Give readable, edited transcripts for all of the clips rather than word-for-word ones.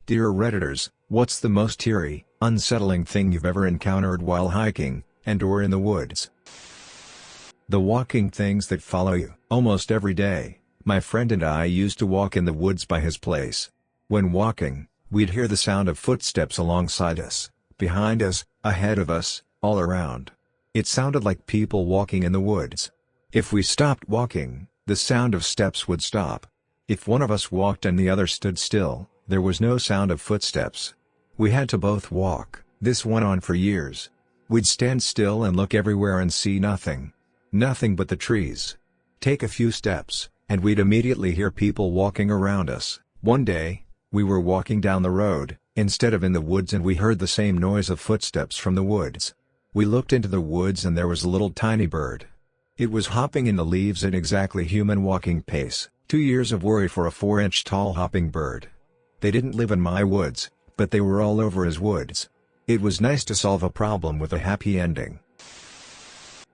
Dear Redditors, what's the most eerie, unsettling thing you've ever encountered while hiking, and/or in the woods? The walking things that follow you. Almost every day, my friend and I used to walk in the woods by his place. When walking, we'd hear the sound of footsteps alongside us, behind us, ahead of us, all around. It sounded like people walking in the woods. If we stopped walking, the sound of steps would stop. If one of us walked and the other stood still, there was no sound of footsteps. We had to both walk. This went on for years. We'd stand still and look everywhere and see nothing. Nothing but the trees. Take a few steps, and we'd immediately hear people walking around us. One day, we were walking down the road, instead of in the woods, and we heard the same noise of footsteps from the woods. We looked into the woods and there was a little tiny bird. It was hopping in the leaves at exactly human walking pace. 2 years of worry for a 4-inch tall hopping bird. They didn't live in my woods, but they were all over his woods. It was nice to solve a problem with a happy ending.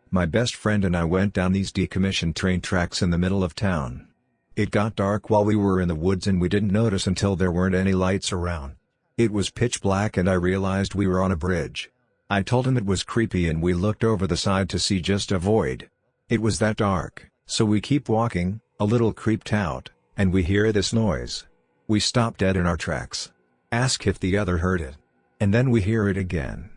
My best friend and I went down these decommissioned train tracks in the middle of town. It got dark while we were in the woods and we didn't notice until there weren't any lights around. It was pitch black and I realized we were on a bridge. I told him it was creepy and we looked over the side to see just a void. It was that dark, so we keep walking, a little creeped out, and we hear this noise. We stop dead in our tracks. Ask if the other heard it. And then we hear it again.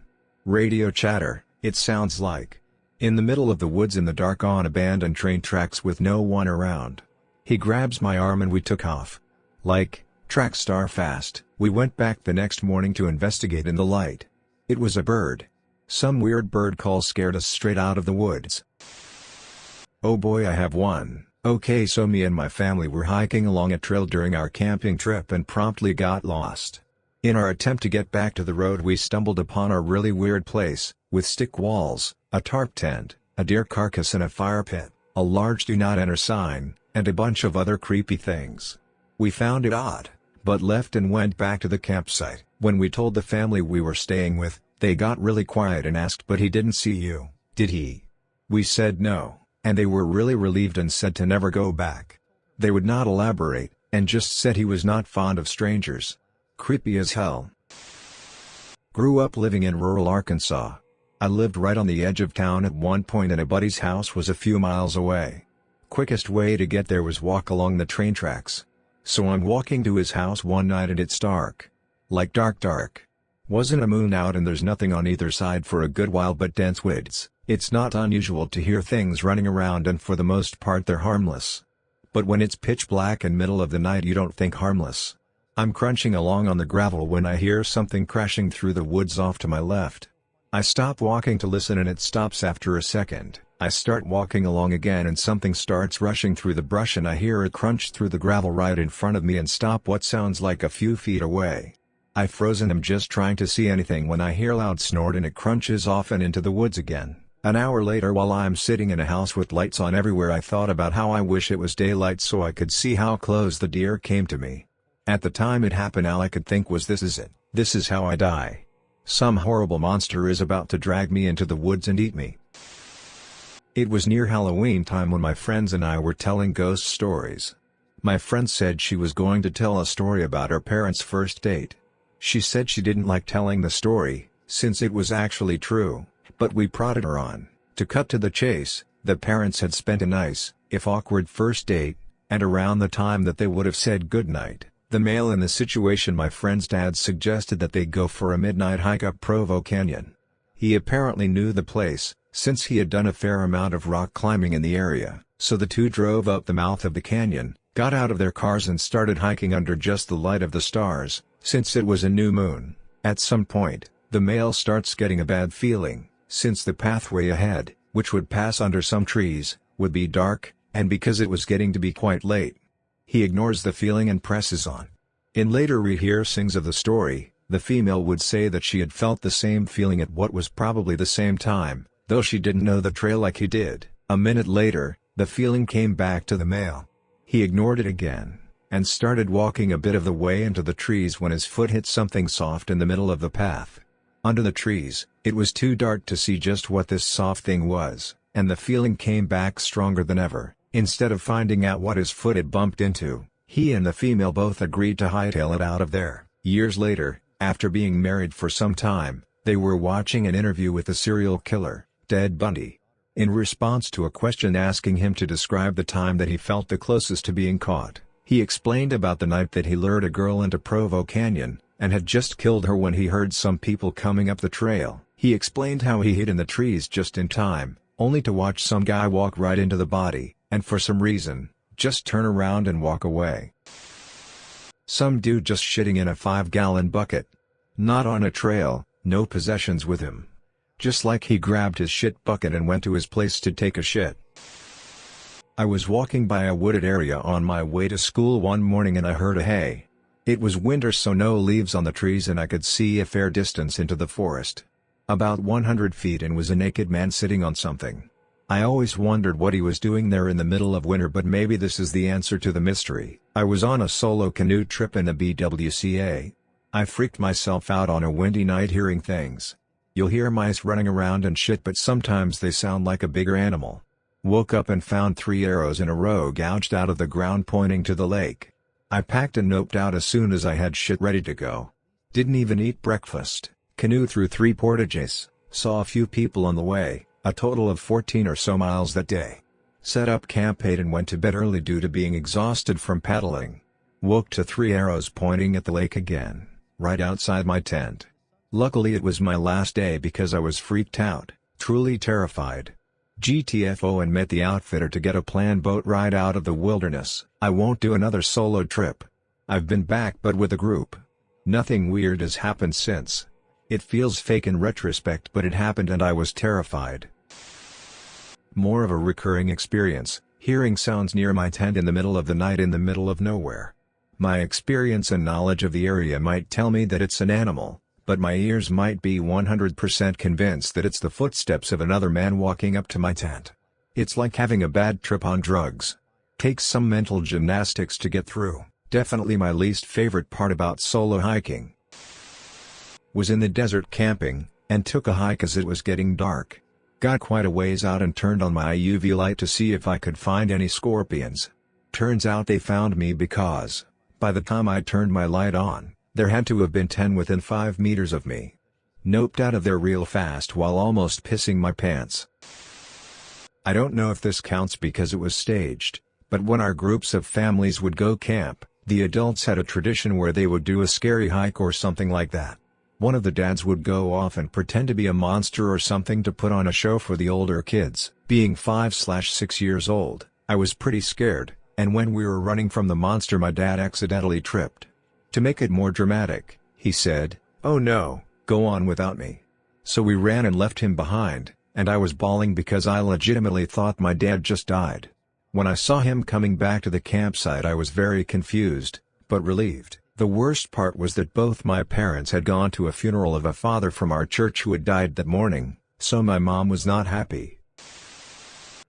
Radio chatter, it sounds like. In the middle of the woods in the dark on abandoned train tracks with no one around. He grabs my arm and we took off. Like, track star fast. We went back the next morning to investigate in the light. It was a bird. Some weird bird call scared us straight out of the woods. Oh boy, I have one. Okay, so me and my family were hiking along a trail during our camping trip and promptly got lost. In our attempt to get back to the road we stumbled upon a really weird place, with stick walls, a tarp tent, a deer carcass and a fire pit, a large "Do Not Enter" sign, and a bunch of other creepy things. We found it odd, but left and went back to the campsite. When we told the family we were staying with, they got really quiet and asked, "But he didn't see you, did he?" We said no. And they were really relieved and said to never go back. They would not elaborate, and just said he was not fond of strangers. Creepy as hell. Grew up living in rural Arkansas. I lived right on the edge of town at one point and a buddy's house was a few miles away. Quickest way to get there was walk along the train tracks. So I'm walking to his house one night and it's dark. Like dark. Wasn't a moon out and there's nothing on either side for a good while but dense woods. It's not unusual to hear things running around and for the most part they're harmless. But when it's pitch black and middle of the night you don't think harmless. I'm crunching along on the gravel when I hear something crashing through the woods off to my left. I stop walking to listen and it stops after a second. I start walking along again and something starts rushing through the brush and I hear it crunch through the gravel right in front of me and stop what sounds like a few feet away. I froze and am just trying to see anything when I hear a loud snort and it crunches off and into the woods again. An hour later while I'm sitting in a house with lights on everywhere I thought about how I wish it was daylight so I could see how close the deer came to me. At the time it happened all I could think was this is it, this is how I die. Some horrible monster is about to drag me into the woods and eat me. It was near Halloween time when my friends and I were telling ghost stories. My friend said she was going to tell a story about her parents' first date. She said she didn't like telling the story, since it was actually true. But we prodded her on. To cut to the chase, the parents had spent a nice, if awkward first date, and around the time that they would have said goodnight, the male in the situation my friend's dad suggested that they go for a midnight hike up Provo Canyon. He apparently knew the place, since he had done a fair amount of rock climbing in the area, so the two drove up the mouth of the canyon, got out of their cars and started hiking under just the light of the stars, since it was a new moon. At some point, the male starts getting a bad feeling. Since the pathway ahead, which would pass under some trees, would be dark, and because it was getting to be quite late. He ignores the feeling and presses on. In later rehearsings of the story, the female would say that she had felt the same feeling at what was probably the same time, though she didn't know the trail like he did. A minute later, the feeling came back to the male. He ignored it again, and started walking a bit of the way into the trees when his foot hit something soft in the middle of the path. Under the trees, it was too dark to see just what this soft thing was, and the feeling came back stronger than ever. Instead of finding out what his foot had bumped into, he and the female both agreed to hightail it out of there. Years later, after being married for some time, they were watching an interview with the serial killer, Ted Bundy. In response to a question asking him to describe the time that he felt the closest to being caught, he explained about the night that he lured a girl into Provo Canyon, and had just killed her when he heard some people coming up the trail. He explained how he hid in the trees just in time, only to watch some guy walk right into the body, and for some reason, just turn around and walk away. Some dude just shitting in a 5-gallon bucket. Not on a trail, no possessions with him. Just like he grabbed his shit bucket and went to his place to take a shit. I was walking by a wooded area on my way to school one morning and I heard a hey. It was winter, so no leaves on the trees and I could see a fair distance into the forest. About 100 feet and was a naked man sitting on something. I always wondered what he was doing there in the middle of winter, but maybe this is the answer to the mystery. I was on a solo canoe trip in the BWCA. I freaked myself out on a windy night hearing things. You'll hear mice running around and shit, but sometimes they sound like a bigger animal. Woke up and found 3 arrows in a row gouged out of the ground pointing to the lake. I packed and noped out as soon as I had shit ready to go. Didn't even eat breakfast. Canoe through 3 portages, saw a few people on the way, a total of 14 or so miles that day. Set up camp, ate and went to bed early due to being exhausted from paddling. Woke to 3 arrows pointing at the lake again, right outside my tent. Luckily it was my last day because I was freaked out, truly terrified. GTFO, and met the outfitter to get a planned boat ride out of the wilderness. I won't do another solo trip. I've been back but with a group. Nothing weird has happened since. It feels fake in retrospect, but it happened and I was terrified. More of a recurring experience, hearing sounds near my tent in the middle of the night in the middle of nowhere. My experience and knowledge of the area might tell me that it's an animal, but my ears might be 100% convinced that it's the footsteps of another man walking up to my tent. It's like having a bad trip on drugs. Takes some mental gymnastics to get through. Definitely my least favorite part about solo hiking. Was in the desert camping, and took a hike as it was getting dark. Got quite a ways out and turned on my UV light to see if I could find any scorpions. Turns out they found me because, by the time I turned my light on, there had to have been 10 within 5 meters of me. Noped out of there real fast while almost pissing my pants. I don't know if this counts because it was staged, but when our groups of families would go camp, the adults had a tradition where they would do a scary hike or something like that. One of the dads would go off and pretend to be a monster or something to put on a show for the older kids. Being 5/6 years old, I was pretty scared, and when we were running from the monster my dad accidentally tripped. To make it more dramatic, he said, "Oh no, go on without me." So we ran and left him behind, and I was bawling because I legitimately thought my dad just died. When I saw him coming back to the campsite I was very confused, but relieved. The worst part was that both my parents had gone to a funeral of a father from our church who had died that morning, so my mom was not happy.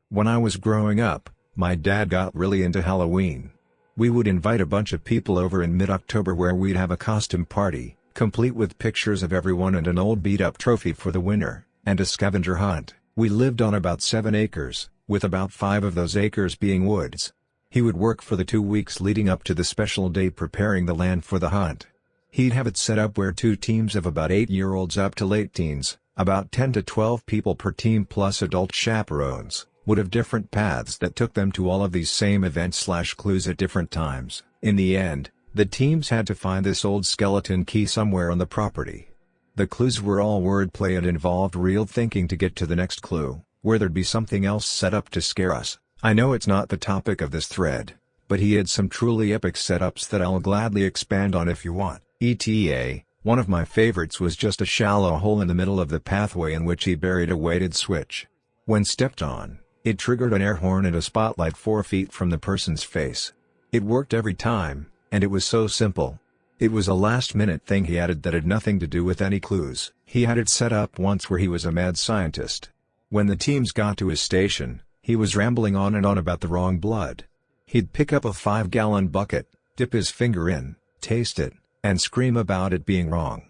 When I was growing up, my dad got really into Halloween. We would invite a bunch of people over in mid-October where we'd have a costume party, complete with pictures of everyone and an old beat-up trophy for the winner, and a scavenger hunt. We lived on about 7 acres, with about 5 of those acres being woods. He would work for the 2 weeks leading up to the special day preparing the land for the hunt. He'd have it set up where 2 teams of about 8-year-olds up to late teens, about 10 to 12 people per team plus adult chaperones, would have different paths that took them to all of these same events/clues at different times. In the end, the teams had to find this old skeleton key somewhere on the property. The clues were all wordplay and involved real thinking to get to the next clue, where there'd be something else set up to scare us. I know it's not the topic of this thread, but he had some truly epic setups that I'll gladly expand on if you want. ETA, one of my favorites was just a shallow hole in the middle of the pathway in which he buried a weighted switch. When stepped on, it triggered an air horn and a spotlight 4 feet from the person's face. It worked every time, and it was so simple. It was a last-minute thing he added that had nothing to do with any clues. He had it set up once where he was a mad scientist. When the teams got to his station, he was rambling on and on about the wrong blood. He'd pick up a 5-gallon bucket, dip his finger in, taste it, and scream about it being wrong.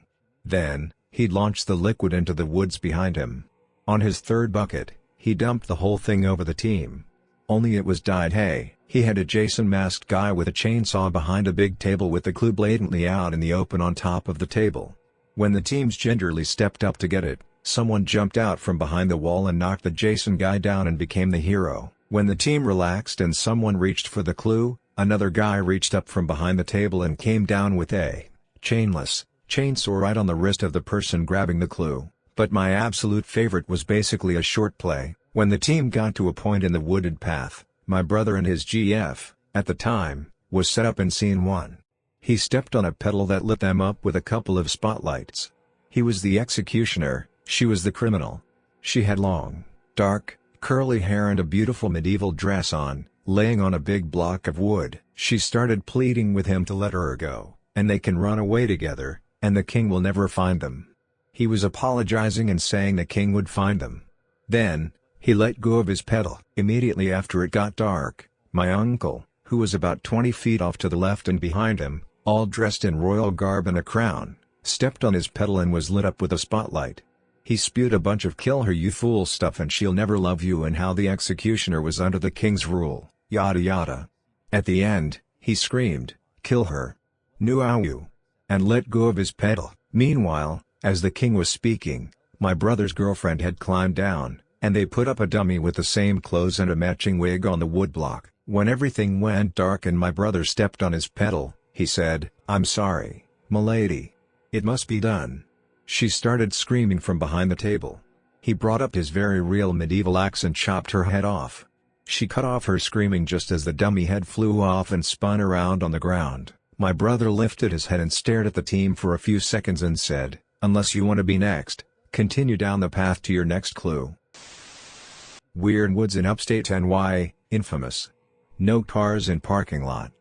Then, he'd launch the liquid into the woods behind him. On his 3rd bucket, he dumped the whole thing over the team. only it was dyed hay. He had a Jason masked guy with a chainsaw behind a big table with the clue blatantly out in the open on top of the table. When the teams gingerly stepped up to get it, someone jumped out from behind the wall and knocked the Jason guy down and became the hero. When the team relaxed and someone reached for the clue, another guy reached up from behind the table and came down with a chainless chainsaw right on the wrist of the person grabbing the clue. But my absolute favorite was basically a short play. When the team got to a point in the wooded path, my brother and his GF, at the time, was set up in scene 1. He stepped on a pedal that lit them up with a couple of spotlights. He was the executioner, she was the criminal. She had long, dark, curly hair and a beautiful medieval dress on, laying on a big block of wood. She started pleading with him to let her go, and they can run away together, and the king will never find them. He was apologizing and saying the king would find them. Then, he let go of his pedal. Immediately after it got dark, my uncle, who was about 20 feet off to the left and behind him, all dressed in royal garb and a crown, stepped on his pedal and was lit up with a spotlight. He spewed a bunch of "kill her you fool" stuff and "she'll never love you" and how the executioner was under the king's rule, yada yada. At the end, he screamed, "Kill her! Nuau!" and let go of his pedal. Meanwhile, as the king was speaking, my brother's girlfriend had climbed down, and they put up a dummy with the same clothes and a matching wig on the woodblock. When everything went dark and my brother stepped on his pedal, he said, "I'm sorry, m'lady. It must be done." She started screaming from behind the table. He brought up his very real medieval axe and chopped her head off. She cut off her screaming just as the dummy head flew off and spun around on the ground. My brother lifted his head and stared at the team for a few seconds and said, "Unless you want to be next, continue down the path to your next clue." Weird woods in upstate NY, infamous. No cars in parking lot.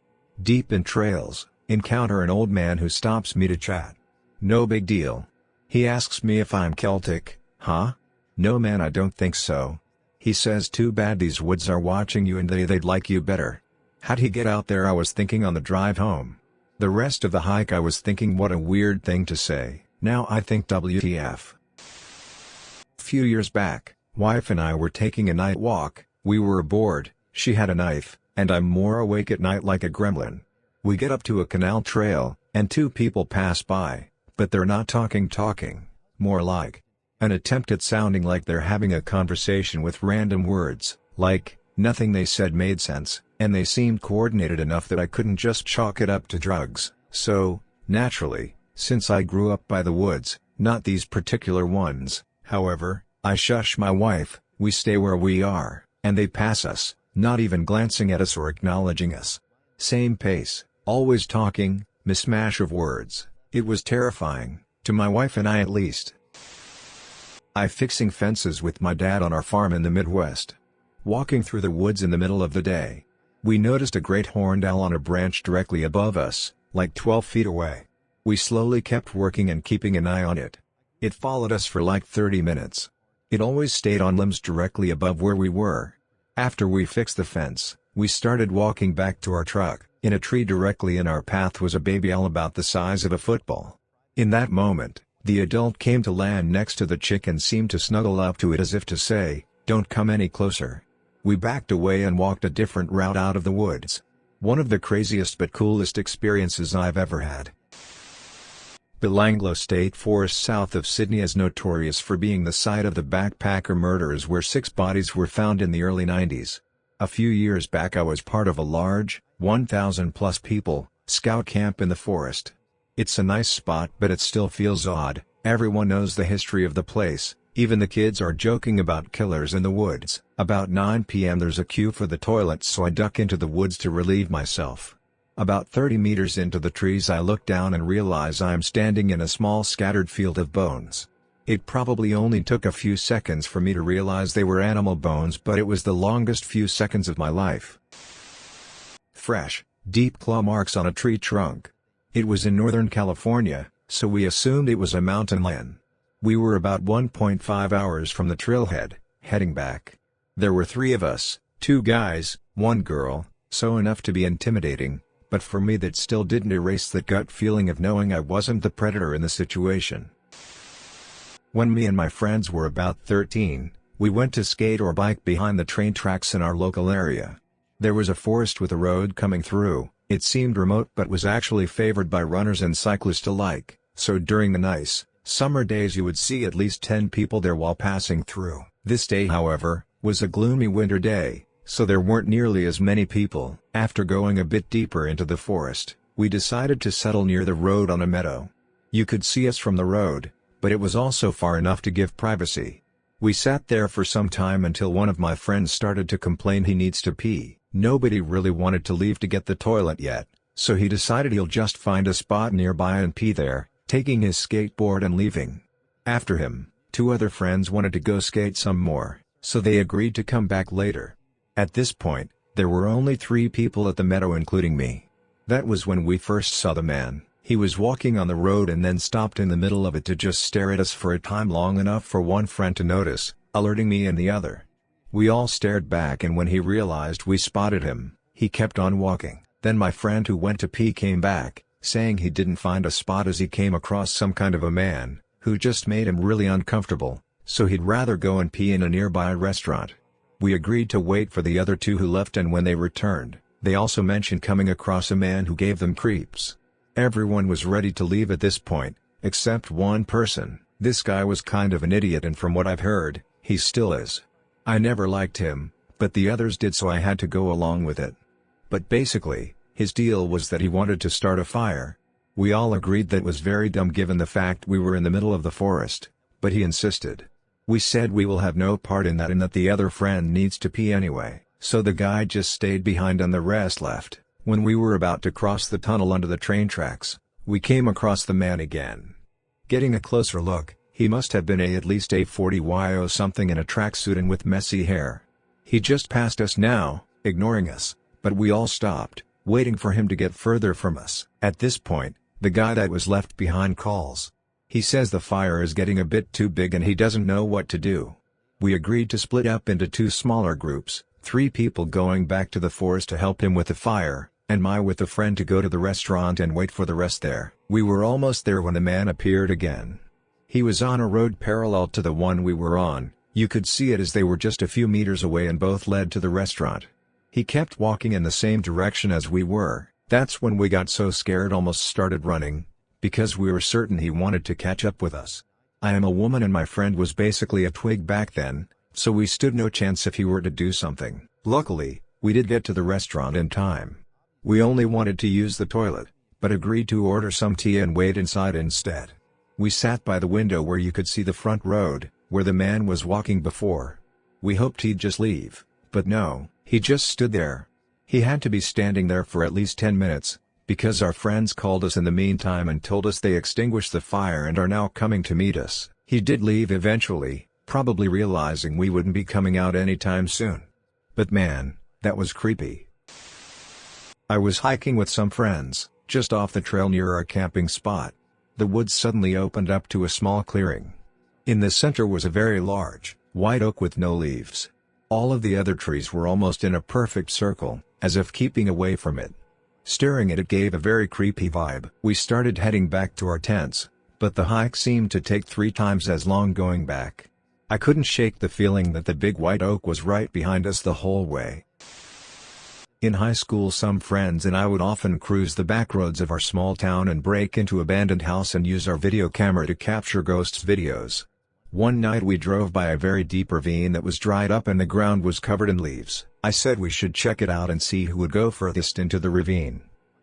Deep in trails, encounter an old man who stops me to chat. No big deal. He asks me if I'm Celtic. Huh? No man, I don't think so. He says too bad these woods are watching you and they'd like you better. How'd he get out there, I was thinking on the drive home. The rest of the hike I was thinking what a weird thing to say. Now I think WTF. Few years back, wife and I were taking a night walk. We were aboard, she had a knife, and I'm more awake at night like a gremlin. We get up to a canal trail, and two people pass by, but they're not talking, more like an attempt at sounding like they're having a conversation with random words, like, nothing they said made sense, and they seemed coordinated enough that I couldn't just chalk it up to drugs. So, naturally, since I grew up by the woods, not these particular ones, however, I shush my wife, we stay where we are, and they pass us, not even glancing at us or acknowledging us. Same pace, always talking, mishmash of words. It was terrifying, to my wife and I at least. I fixing fences with my dad on our farm in the Midwest. Walking through the woods in the middle of the day. We noticed a great horned owl on a branch directly above us, like 12 feet away. We slowly kept working and keeping an eye on it. It followed us for like 30 minutes. It always stayed on limbs directly above where we were. After we fixed the fence, we started walking back to our truck. In a tree directly in our path was a baby owl about the size of a football. In that moment, the adult came to land next to the chick and seemed to snuggle up to it as if to say, "Don't come any closer." We backed away and walked a different route out of the woods. One of the craziest but coolest experiences I've ever had. Belanglo State Forest south of Sydney is notorious for being the site of the backpacker murders where 6 bodies were found in the early 90s. A few years back I was part of a large, 1,000+ people, scout camp in the forest. It's a nice spot but it still feels odd. Everyone knows the history of the place, even the kids are joking about killers in the woods. About 9 p.m. there's a queue for the toilet so I duck into the woods to relieve myself. About 30 meters into the trees I look down and realize I am standing in a small scattered field of bones. It probably only took a few seconds for me to realize they were animal bones, but it was the longest few seconds of my life. Fresh, deep claw marks on a tree trunk. It was in Northern California, so we assumed it was a mountain lion. We were about 1.5 hours from the trailhead, heading back. There were 3 of us, 2 guys, 1 girl, so enough to be intimidating, but for me that still didn't erase that gut feeling of knowing I wasn't the predator in the situation. When me and my friends were about 13, We went to skate or bike behind the train tracks in our local area. There was a forest with a road coming through. It seemed remote but was actually favored by runners and cyclists alike, so during the nice, summer days you would see at least 10 people there while passing through. This day, however, was a gloomy winter day, so there weren't nearly as many people. After going a bit deeper into the forest, we decided to settle near the road on a meadow. You could see us from the road, but it was also far enough to give privacy. We sat there for some time until one of my friends started to complain he needs to pee. Nobody really wanted to leave to get the toilet yet, so he decided he'll just find a spot nearby and pee there, taking his skateboard and leaving. After him, 2 other friends wanted to go skate some more, so they agreed to come back later. At this point, there were only 3 people at the meadow including me. That was when we first saw the man. He was walking on the road and then stopped in the middle of it to just stare at us for a time long enough for one friend to notice, alerting me and the other. We all stared back, and when he realized we spotted him, he kept on walking. Then my friend who went to pee came back, saying he didn't find a spot as he came across some kind of a man, who just made him really uncomfortable, so he'd rather go and pee in a nearby restaurant. We agreed to wait for the other 2 who left, and when they returned, they also mentioned coming across a man who gave them creeps. Everyone was ready to leave at this point, except one person. This guy was kind of an idiot, and from what I've heard, he still is. I never liked him, but the others did, so I had to go along with it. But basically, his deal was that he wanted to start a fire. We all agreed that was very dumb given the fact we were in the middle of the forest, but he insisted. We said we will have no part in that and that the other friend needs to pee anyway, so the guy just stayed behind and the rest left. When we were about to cross the tunnel under the train tracks, we came across the man again. Getting a closer look, he must have been at least a 40 something in a tracksuit and with messy hair. He just passed us now, ignoring us, but we all stopped, waiting for him to get further from us. At this point, the guy that was left behind calls. He says the fire is getting a bit too big and he doesn't know what to do. We agreed to split up into 2 smaller groups, 3 people going back to the forest to help him with the fire, and with a friend to go to the restaurant and wait for the rest there. We were almost there when the man appeared again. He was on a road parallel to the one we were on. You could see it as they were just a few meters away and both led to the restaurant. He kept walking in the same direction as we were. That's when we got so scared almost started running, because we were certain he wanted to catch up with us. I am a woman and my friend was basically a twig back then, so we stood no chance if he were to do something. Luckily, we did get to the restaurant in time. We only wanted to use the toilet, but agreed to order some tea and wait inside instead. We sat by the window where you could see the front road, where the man was walking before. We hoped he'd just leave, but no, he just stood there. He had to be standing there for at least 10 minutes, because our friends called us in the meantime and told us they extinguished the fire and are now coming to meet us. He did leave eventually, probably realizing we wouldn't be coming out anytime soon. But man, that was creepy. I was hiking with some friends, just off the trail near our camping spot. The woods suddenly opened up to a small clearing. In the center was a very large, white oak with no leaves. All of the other trees were almost in a perfect circle, as if keeping away from it. Staring at it gave a very creepy vibe. We started heading back to our tents, but the hike seemed to take 3 times as long going back. I couldn't shake the feeling that the big white oak was right behind us the whole way. In high school, some friends and I would often cruise the back roads of our small town and break into abandoned house and use our video camera to capture ghosts videos. One night we drove by a very deep ravine that was dried up and the ground was covered in leaves. I said we should check it out and see who would go furthest into the ravine.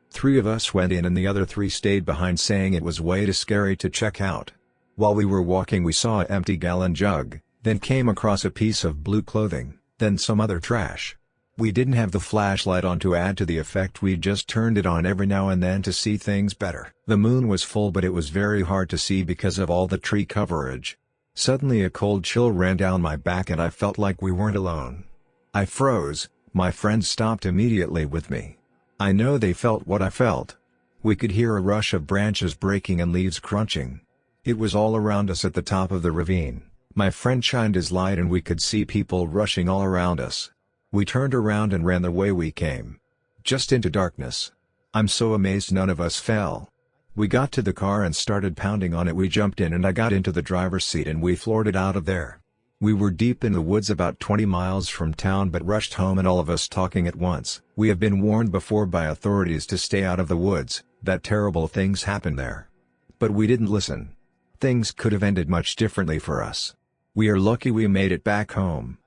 3 of us went in and the other 3 stayed behind, saying it was way too scary to check out. While we were walking we saw an empty gallon jug, then came across a piece of blue clothing, then some other trash. We didn't have the flashlight on to add to the effect, we just turned it on every now and then to see things better. The moon was full but it was very hard to see because of all the tree coverage. Suddenly a cold chill ran down my back and I felt like we weren't alone. I froze. My friends stopped immediately with me. I know they felt what I felt. We could hear a rush of branches breaking and leaves crunching. It was all around us at the top of the ravine. My friend shined his light and we could see people rushing all around us. We turned around and ran the way we came. Just into darkness. I'm so amazed none of us fell. We got to the car and started pounding on it. We jumped in and I got into the driver's seat and we floored it out of there. We were deep in the woods about 20 miles from town but rushed home and all of us talking at once. We have been warned before by authorities to stay out of the woods, that terrible things happen there. But we didn't listen. Things could have ended much differently for us. We are lucky we made it back home.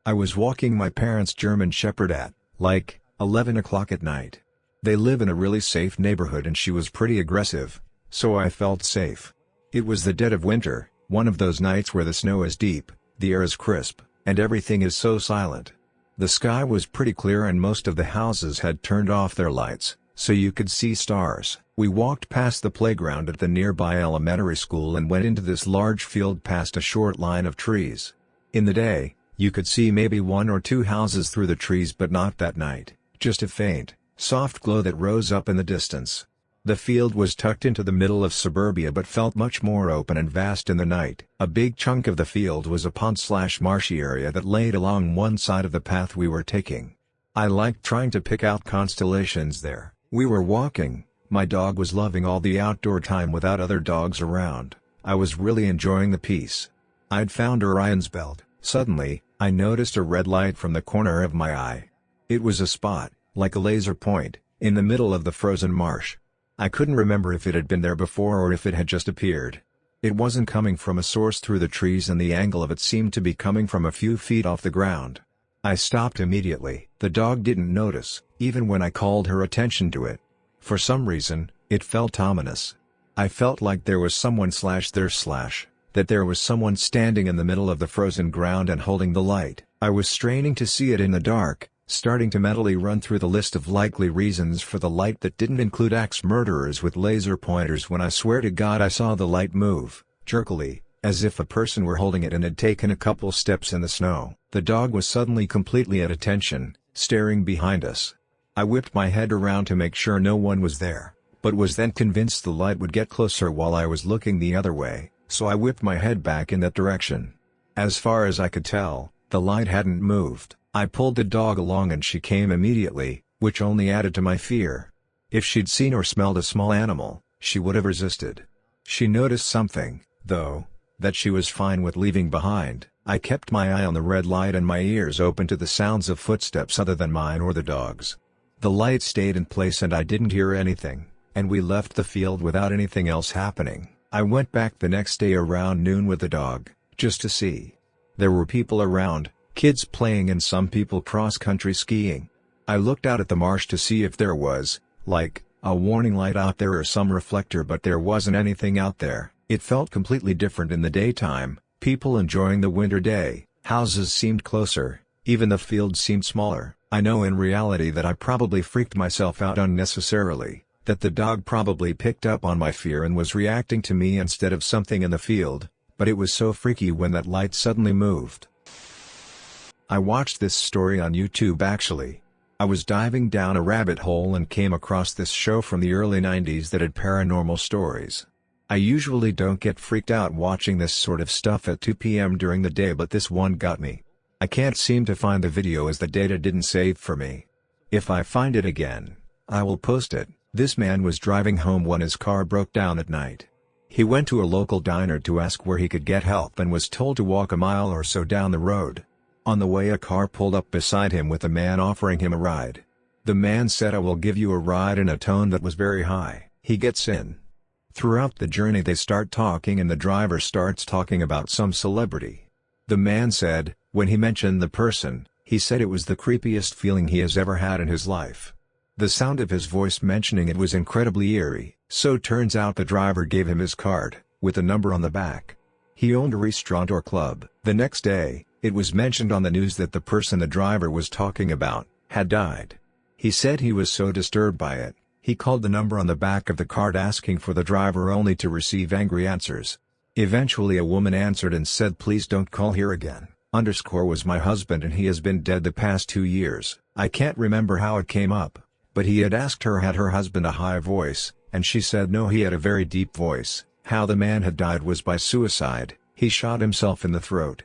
I was walking my parents' German Shepherd at, like, 11 o'clock at night. They live in a really safe neighborhood and she was pretty aggressive, so I felt safe. It was the dead of winter, one of those nights where the snow is deep, the air is crisp, and everything is so silent. The sky was pretty clear and most of the houses had turned off their lights, so you could see stars. We walked past the playground at the nearby elementary school and went into this large field past a short line of trees. In the day, you could see maybe one or two houses through the trees but not that night, just a faint, soft glow that rose up in the distance. The field was tucked into the middle of suburbia but felt much more open and vast in the night. A big chunk of the field was a pond/marshy area that laid along one side of the path we were taking. I liked trying to pick out constellations there. We were walking, my dog was loving all the outdoor time without other dogs around. I was really enjoying the peace. I'd found Orion's belt. Suddenly, I noticed a red light from the corner of my eye. It was a spot, like a laser point, in the middle of the frozen marsh. I couldn't remember if it had been there before or if it had just appeared. It wasn't coming from a source through the trees and the angle of it seemed to be coming from a few feet off the ground. I stopped immediately. The dog didn't notice, even when I called her attention to it. For some reason, it felt ominous. I felt like there was someone that there was someone standing in the middle of the frozen ground and holding the light. I was straining to see it in the dark, starting to mentally run through the list of likely reasons for the light that didn't include axe murderers with laser pointers when I swear to God I saw the light move, jerkily, as if a person were holding it and had taken a couple steps in the snow. The dog was suddenly completely at attention, staring behind us. I whipped my head around to make sure no one was there, but was then convinced the light would get closer while I was looking the other way, so I whipped my head back in that direction. As far as I could tell, the light hadn't moved. I pulled the dog along and she came immediately, which only added to my fear. If she'd seen or smelled a small animal, she would have resisted. She noticed something, though, that she was fine with leaving behind. I kept my eye on the red light and my ears open to the sounds of footsteps other than mine or the dog's. The light stayed in place and I didn't hear anything, and we left the field without anything else happening. I went back the next day around noon with the dog, just to see. There were people around, kids playing and some people cross-country skiing. I looked out at the marsh to see if there was, like, a warning light out there or some reflector but there wasn't anything out there. It felt completely different in the daytime, people enjoying the winter day, houses seemed closer, even the field seemed smaller. I know in reality that I probably freaked myself out unnecessarily, that the dog probably picked up on my fear and was reacting to me instead of something in the field, but it was so freaky when that light suddenly moved. I watched this story on YouTube actually. I was diving down a rabbit hole and came across this show from the early 90s that had paranormal stories. I usually don't get freaked out watching this sort of stuff at 2 p.m. during the day but this one got me. I can't seem to find the video as the data didn't save for me. If I find it again, I will post it. This man was driving home when his car broke down at night. He went to a local diner to ask where he could get help and was told to walk a mile or so down the road. On the way a car pulled up beside him with a man offering him a ride. The man said, "I will give you a ride," in a tone that was very high. He gets in. Throughout the journey they start talking and the driver starts talking about some celebrity. The man said, when he mentioned the person, he said it was the creepiest feeling he has ever had in his life. The sound of his voice mentioning it was incredibly eerie. So turns out the driver gave him his card, with a number on the back. He owned a restaurant or club. The next day, it was mentioned on the news that the person the driver was talking about had died. He said he was so disturbed by it, he called the number on the back of the card asking for the driver only to receive angry answers. Eventually a woman answered and said, "Please don't call here again. Was my husband and he has been dead the past 2 years." I can't remember how it came up, but he had asked her had her husband a high voice, and she said no, he had a very deep voice. How the man had died was by suicide. He shot himself in the throat.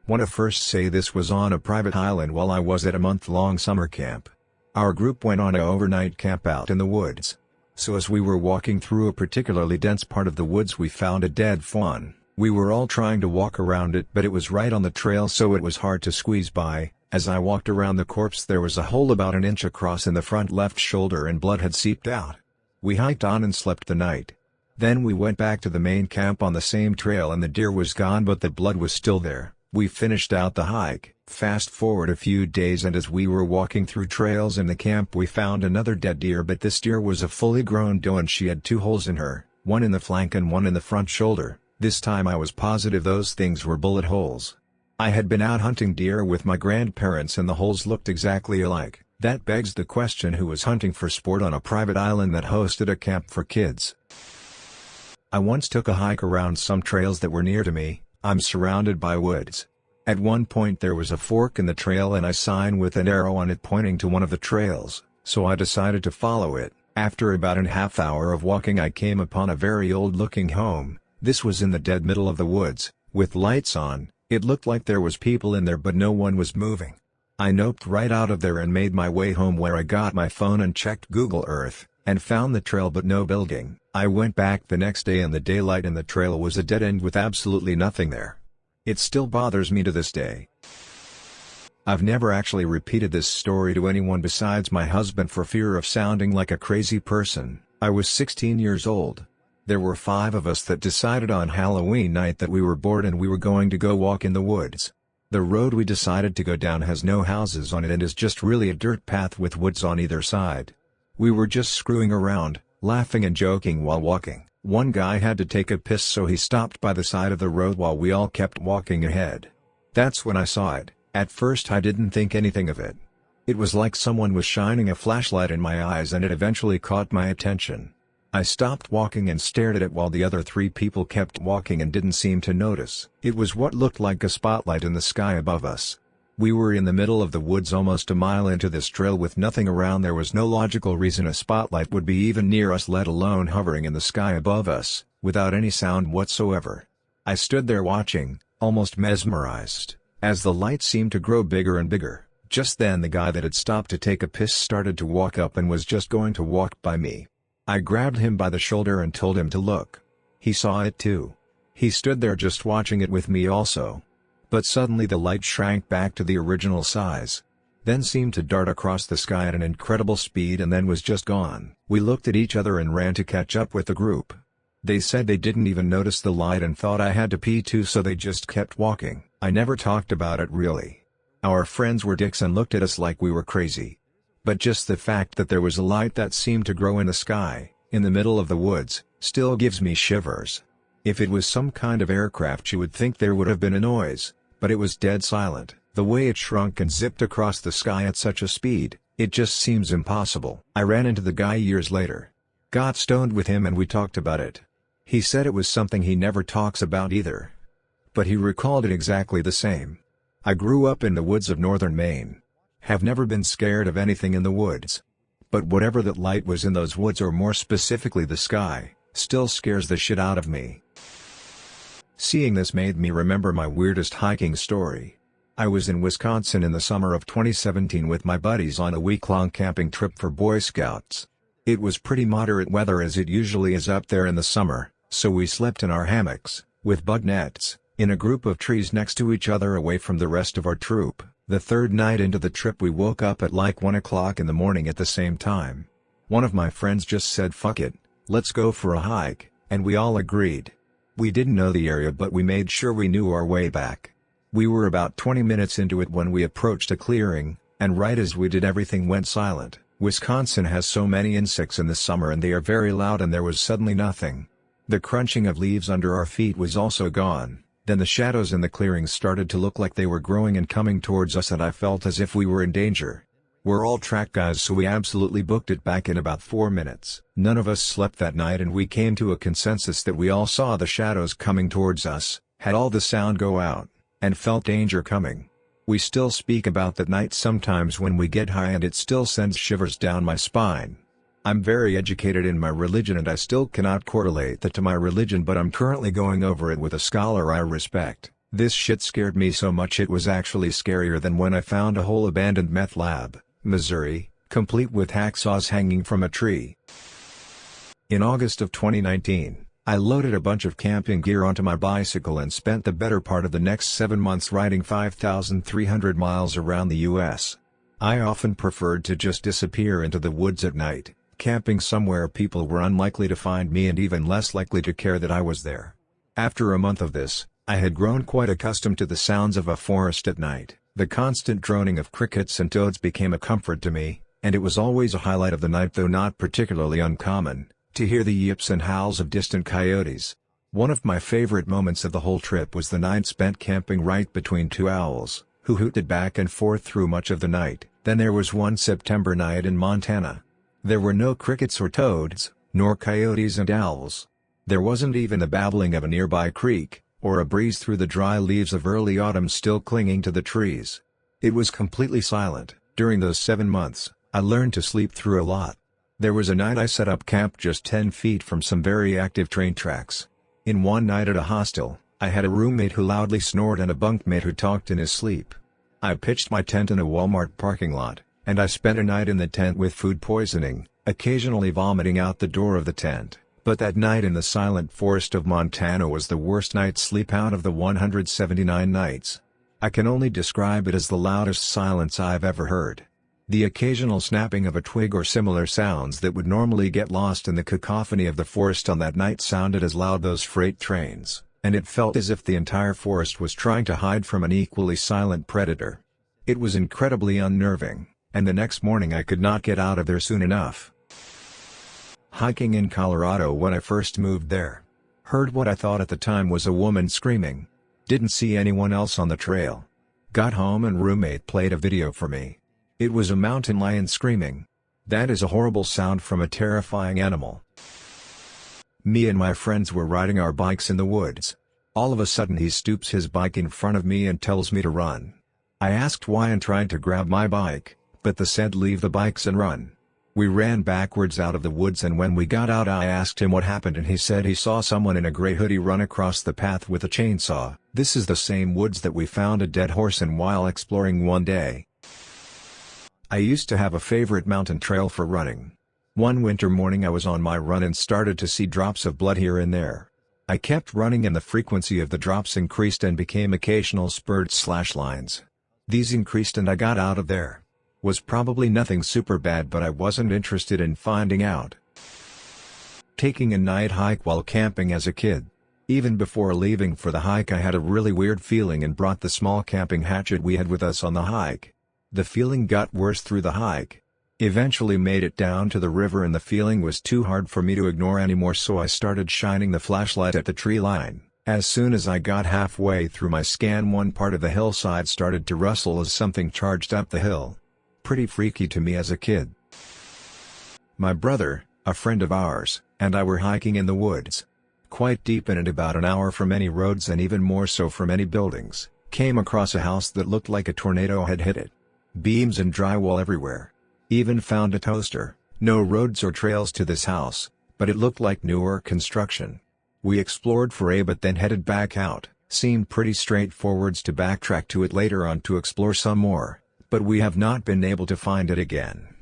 Wanna first say this was on a private island while I was at a month-long summer camp. Our group went on an overnight camp out in the woods. So as we were walking through a particularly dense part of the woods we found a dead fawn. We were all trying to walk around it, but it was right on the trail, so it was hard to squeeze by. As I walked around the corpse, there was a hole about an inch across in the front left shoulder and blood had seeped out. We hiked on and slept the night. Then we went back to the main camp on the same trail and the deer was gone, but the blood was still there. We finished out the hike. Fast forward a few days, and as we were walking through trails in the camp, we found another dead deer, but this deer was a fully grown doe and she had 2 holes in her, one in the flank and one in the front shoulder. This time I was positive those things were bullet holes. I had been out hunting deer with my grandparents and the holes looked exactly alike. That begs the question, who was hunting for sport on a private island that hosted a camp for kids? I once took a hike around some trails that were near to me. I'm surrounded by woods. At one point there was a fork in the trail and a sign with an arrow on it pointing to one of the trails, so I decided to follow it. After about a half hour of walking I came upon a very old-looking home. This was in the dead middle of the woods, with lights on. It looked like there was people in there but no one was moving. I noped right out of there and made my way home, where I got my phone and checked Google Earth, and found the trail but no building. I went back the next day in the daylight and the trail was a dead end with absolutely nothing there. It still bothers me to this day. I've never actually repeated this story to anyone besides my husband for fear of sounding like a crazy person. I was 16 years old. There were 5 of us that decided on Halloween night that we were bored and we were going to go walk in the woods. The road we decided to go down has no houses on it and is just really a dirt path with woods on either side. We were just screwing around, laughing and joking while walking. One guy had to take a piss, so he stopped by the side of the road while we all kept walking ahead. That's when I saw it. At first I didn't think anything of it. It was like someone was shining a flashlight in my eyes and it eventually caught my attention. I stopped walking and stared at it while the other 3 people kept walking and didn't seem to notice. It was what looked like a spotlight in the sky above us. We were in the middle of the woods almost a mile into this trail with nothing around. There was no logical reason a spotlight would be even near us, let alone hovering in the sky above us, without any sound whatsoever. I stood there watching, almost mesmerized, as the light seemed to grow bigger and bigger. Just then the guy that had stopped to take a piss started to walk up and was just going to walk by me. I grabbed him by the shoulder and told him to look. He saw it too. He stood there just watching it with me also. But suddenly the light shrank back to the original size. Then seemed to dart across the sky at an incredible speed and then was just gone. We looked at each other and ran to catch up with the group. They said they didn't even notice the light and thought I had to pee too, so they just kept walking. I never talked about it really. Our friends were dicks and looked at us like we were crazy. But just the fact that there was a light that seemed to grow in the sky, in the middle of the woods, still gives me shivers. If it was some kind of aircraft you would think there would have been a noise, but it was dead silent. The way it shrunk and zipped across the sky at such a speed, it just seems impossible. I ran into the guy years later. Got stoned with him and we talked about it. He said it was something he never talks about either. But he recalled it exactly the same. I grew up in the woods of northern Maine. Have never been scared of anything in the woods. But whatever that light was in those woods, or more specifically the sky, still scares the shit out of me. Seeing this made me remember my weirdest hiking story. I was in Wisconsin in the summer of 2017 with my buddies on a week-long camping trip for Boy Scouts. It was pretty moderate weather as it usually is up there in the summer, so we slept in our hammocks, with bug nets, in a group of trees next to each other away from the rest of our troop. The third night into the trip we woke up at like 1 o'clock in the morning at the same time. One of my friends just said, "Fuck it, let's go for a hike," and we all agreed. We didn't know the area, but we made sure we knew our way back. We were about 20 minutes into it when we approached a clearing, and right as we did everything went silent. Wisconsin has so many insects in the summer and they are very loud, and there was suddenly nothing. The crunching of leaves under our feet was also gone. Then the shadows in the clearing started to look like they were growing and coming towards us, and I felt as if we were in danger. We're all track guys, so we absolutely booked it back in about 4 minutes. None of us slept that night and we came to a consensus that we all saw the shadows coming towards us, had all the sound go out, and felt danger coming. We still speak about that night sometimes when we get high and it still sends shivers down my spine. I'm very educated in my religion and I still cannot correlate that to my religion, but I'm currently going over it with a scholar I respect. This shit scared me so much it was actually scarier than when I found a whole abandoned meth lab, Missouri, complete with hacksaws hanging from a tree. In August of 2019, I loaded a bunch of camping gear onto my bicycle and spent the better part of the next 7 months riding 5,300 miles around the US. I often preferred to just disappear into the woods at night, camping somewhere people were unlikely to find me and even less likely to care that I was there. After a month of this, I had grown quite accustomed to the sounds of a forest at night. The constant droning of crickets and toads became a comfort to me, and it was always a highlight of the night, though not particularly uncommon, to hear the yips and howls of distant coyotes. One of my favorite moments of the whole trip was the night spent camping right between two owls, who hooted back and forth through much of the night. Then there was one September night in Montana. There were no crickets or toads, nor coyotes and owls. There wasn't even the babbling of a nearby creek, or a breeze through the dry leaves of early autumn still clinging to the trees. It was completely silent. During those 7 months, I learned to sleep through a lot. There was a night I set up camp just 10 feet from some very active train tracks. In one night at a hostel, I had a roommate who loudly snored and a bunkmate who talked in his sleep. I pitched my tent in a Walmart parking lot, and I spent a night in the tent with food poisoning, occasionally vomiting out the door of the tent. But that night in the silent forest of Montana was the worst night's sleep out of the 179 nights. I can only describe it as the loudest silence I've ever heard. The occasional snapping of a twig or similar sounds that would normally get lost in the cacophony of the forest on that night sounded as loud those freight trains, and it felt as if the entire forest was trying to hide from an equally silent predator. It was incredibly unnerving, and the next morning I could not get out of there soon enough. Hiking in Colorado when I first moved there. Heard what I thought at the time was a woman screaming. Didn't see anyone else on the trail. Got home and roommate played a video for me. It was a mountain lion screaming. That is a horrible sound from a terrifying animal. Me and my friends were riding our bikes in the woods. All of a sudden he stoops his bike in front of me and tells me to run. I asked why and tried to grab my bike, but the said leave the bikes and run. We ran backwards out of the woods, and when we got out I asked him what happened and he said he saw someone in a gray hoodie run across the path with a chainsaw. This is the same woods that we found a dead horse in while exploring one day. I used to have a favorite mountain trail for running. One winter morning I was on my run and started to see drops of blood here and there. I kept running and the frequency of the drops increased and became occasional spurts/lines. These increased and I got out of there. Was probably nothing super bad, but I wasn't interested in finding out. Taking a night hike while camping as a kid. Even before leaving for the hike I had a really weird feeling and brought the small camping hatchet we had with us on the hike. The feeling got worse through the hike. Eventually made it down to the river and the feeling was too hard for me to ignore anymore, so I started shining the flashlight at the tree line. As soon as I got halfway through my scan, one part of the hillside started to rustle as something charged up the hill. Pretty freaky to me as a kid. My brother, a friend of ours, and I were hiking in the woods. Quite deep in it, about an hour from any roads and even more so from any buildings, came across a house that looked like a tornado had hit it. Beams and drywall everywhere. Even found a toaster. No roads or trails to this house, but it looked like newer construction. We explored for a bit then headed back out. Seemed pretty straightforward to backtrack to it later on to explore some more, but we have not been able to find it again.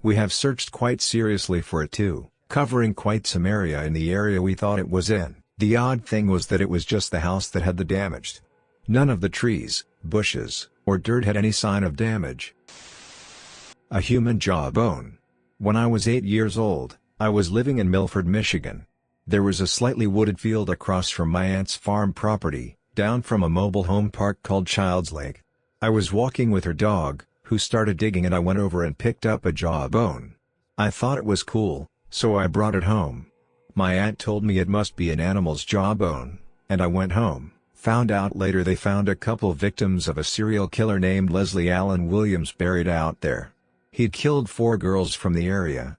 We have searched quite seriously for it too, covering quite some area in the area we thought it was in. The odd thing was that it was just the house that had the damage. None of the trees, bushes, or dirt had any sign of damage. A human jawbone. When I was 8 years old, I was living in Milford, Michigan. There was a slightly wooded field across from my aunt's farm property, down from a mobile home park called Child's Lake. I was walking with her dog, who started digging, and I went over and picked up a jawbone. I thought it was cool, so I brought it home. My aunt told me it must be an animal's jawbone, and I went home. Found out later they found a couple victims of a serial killer named Leslie Allen Williams buried out there. He'd killed 4 girls from the area.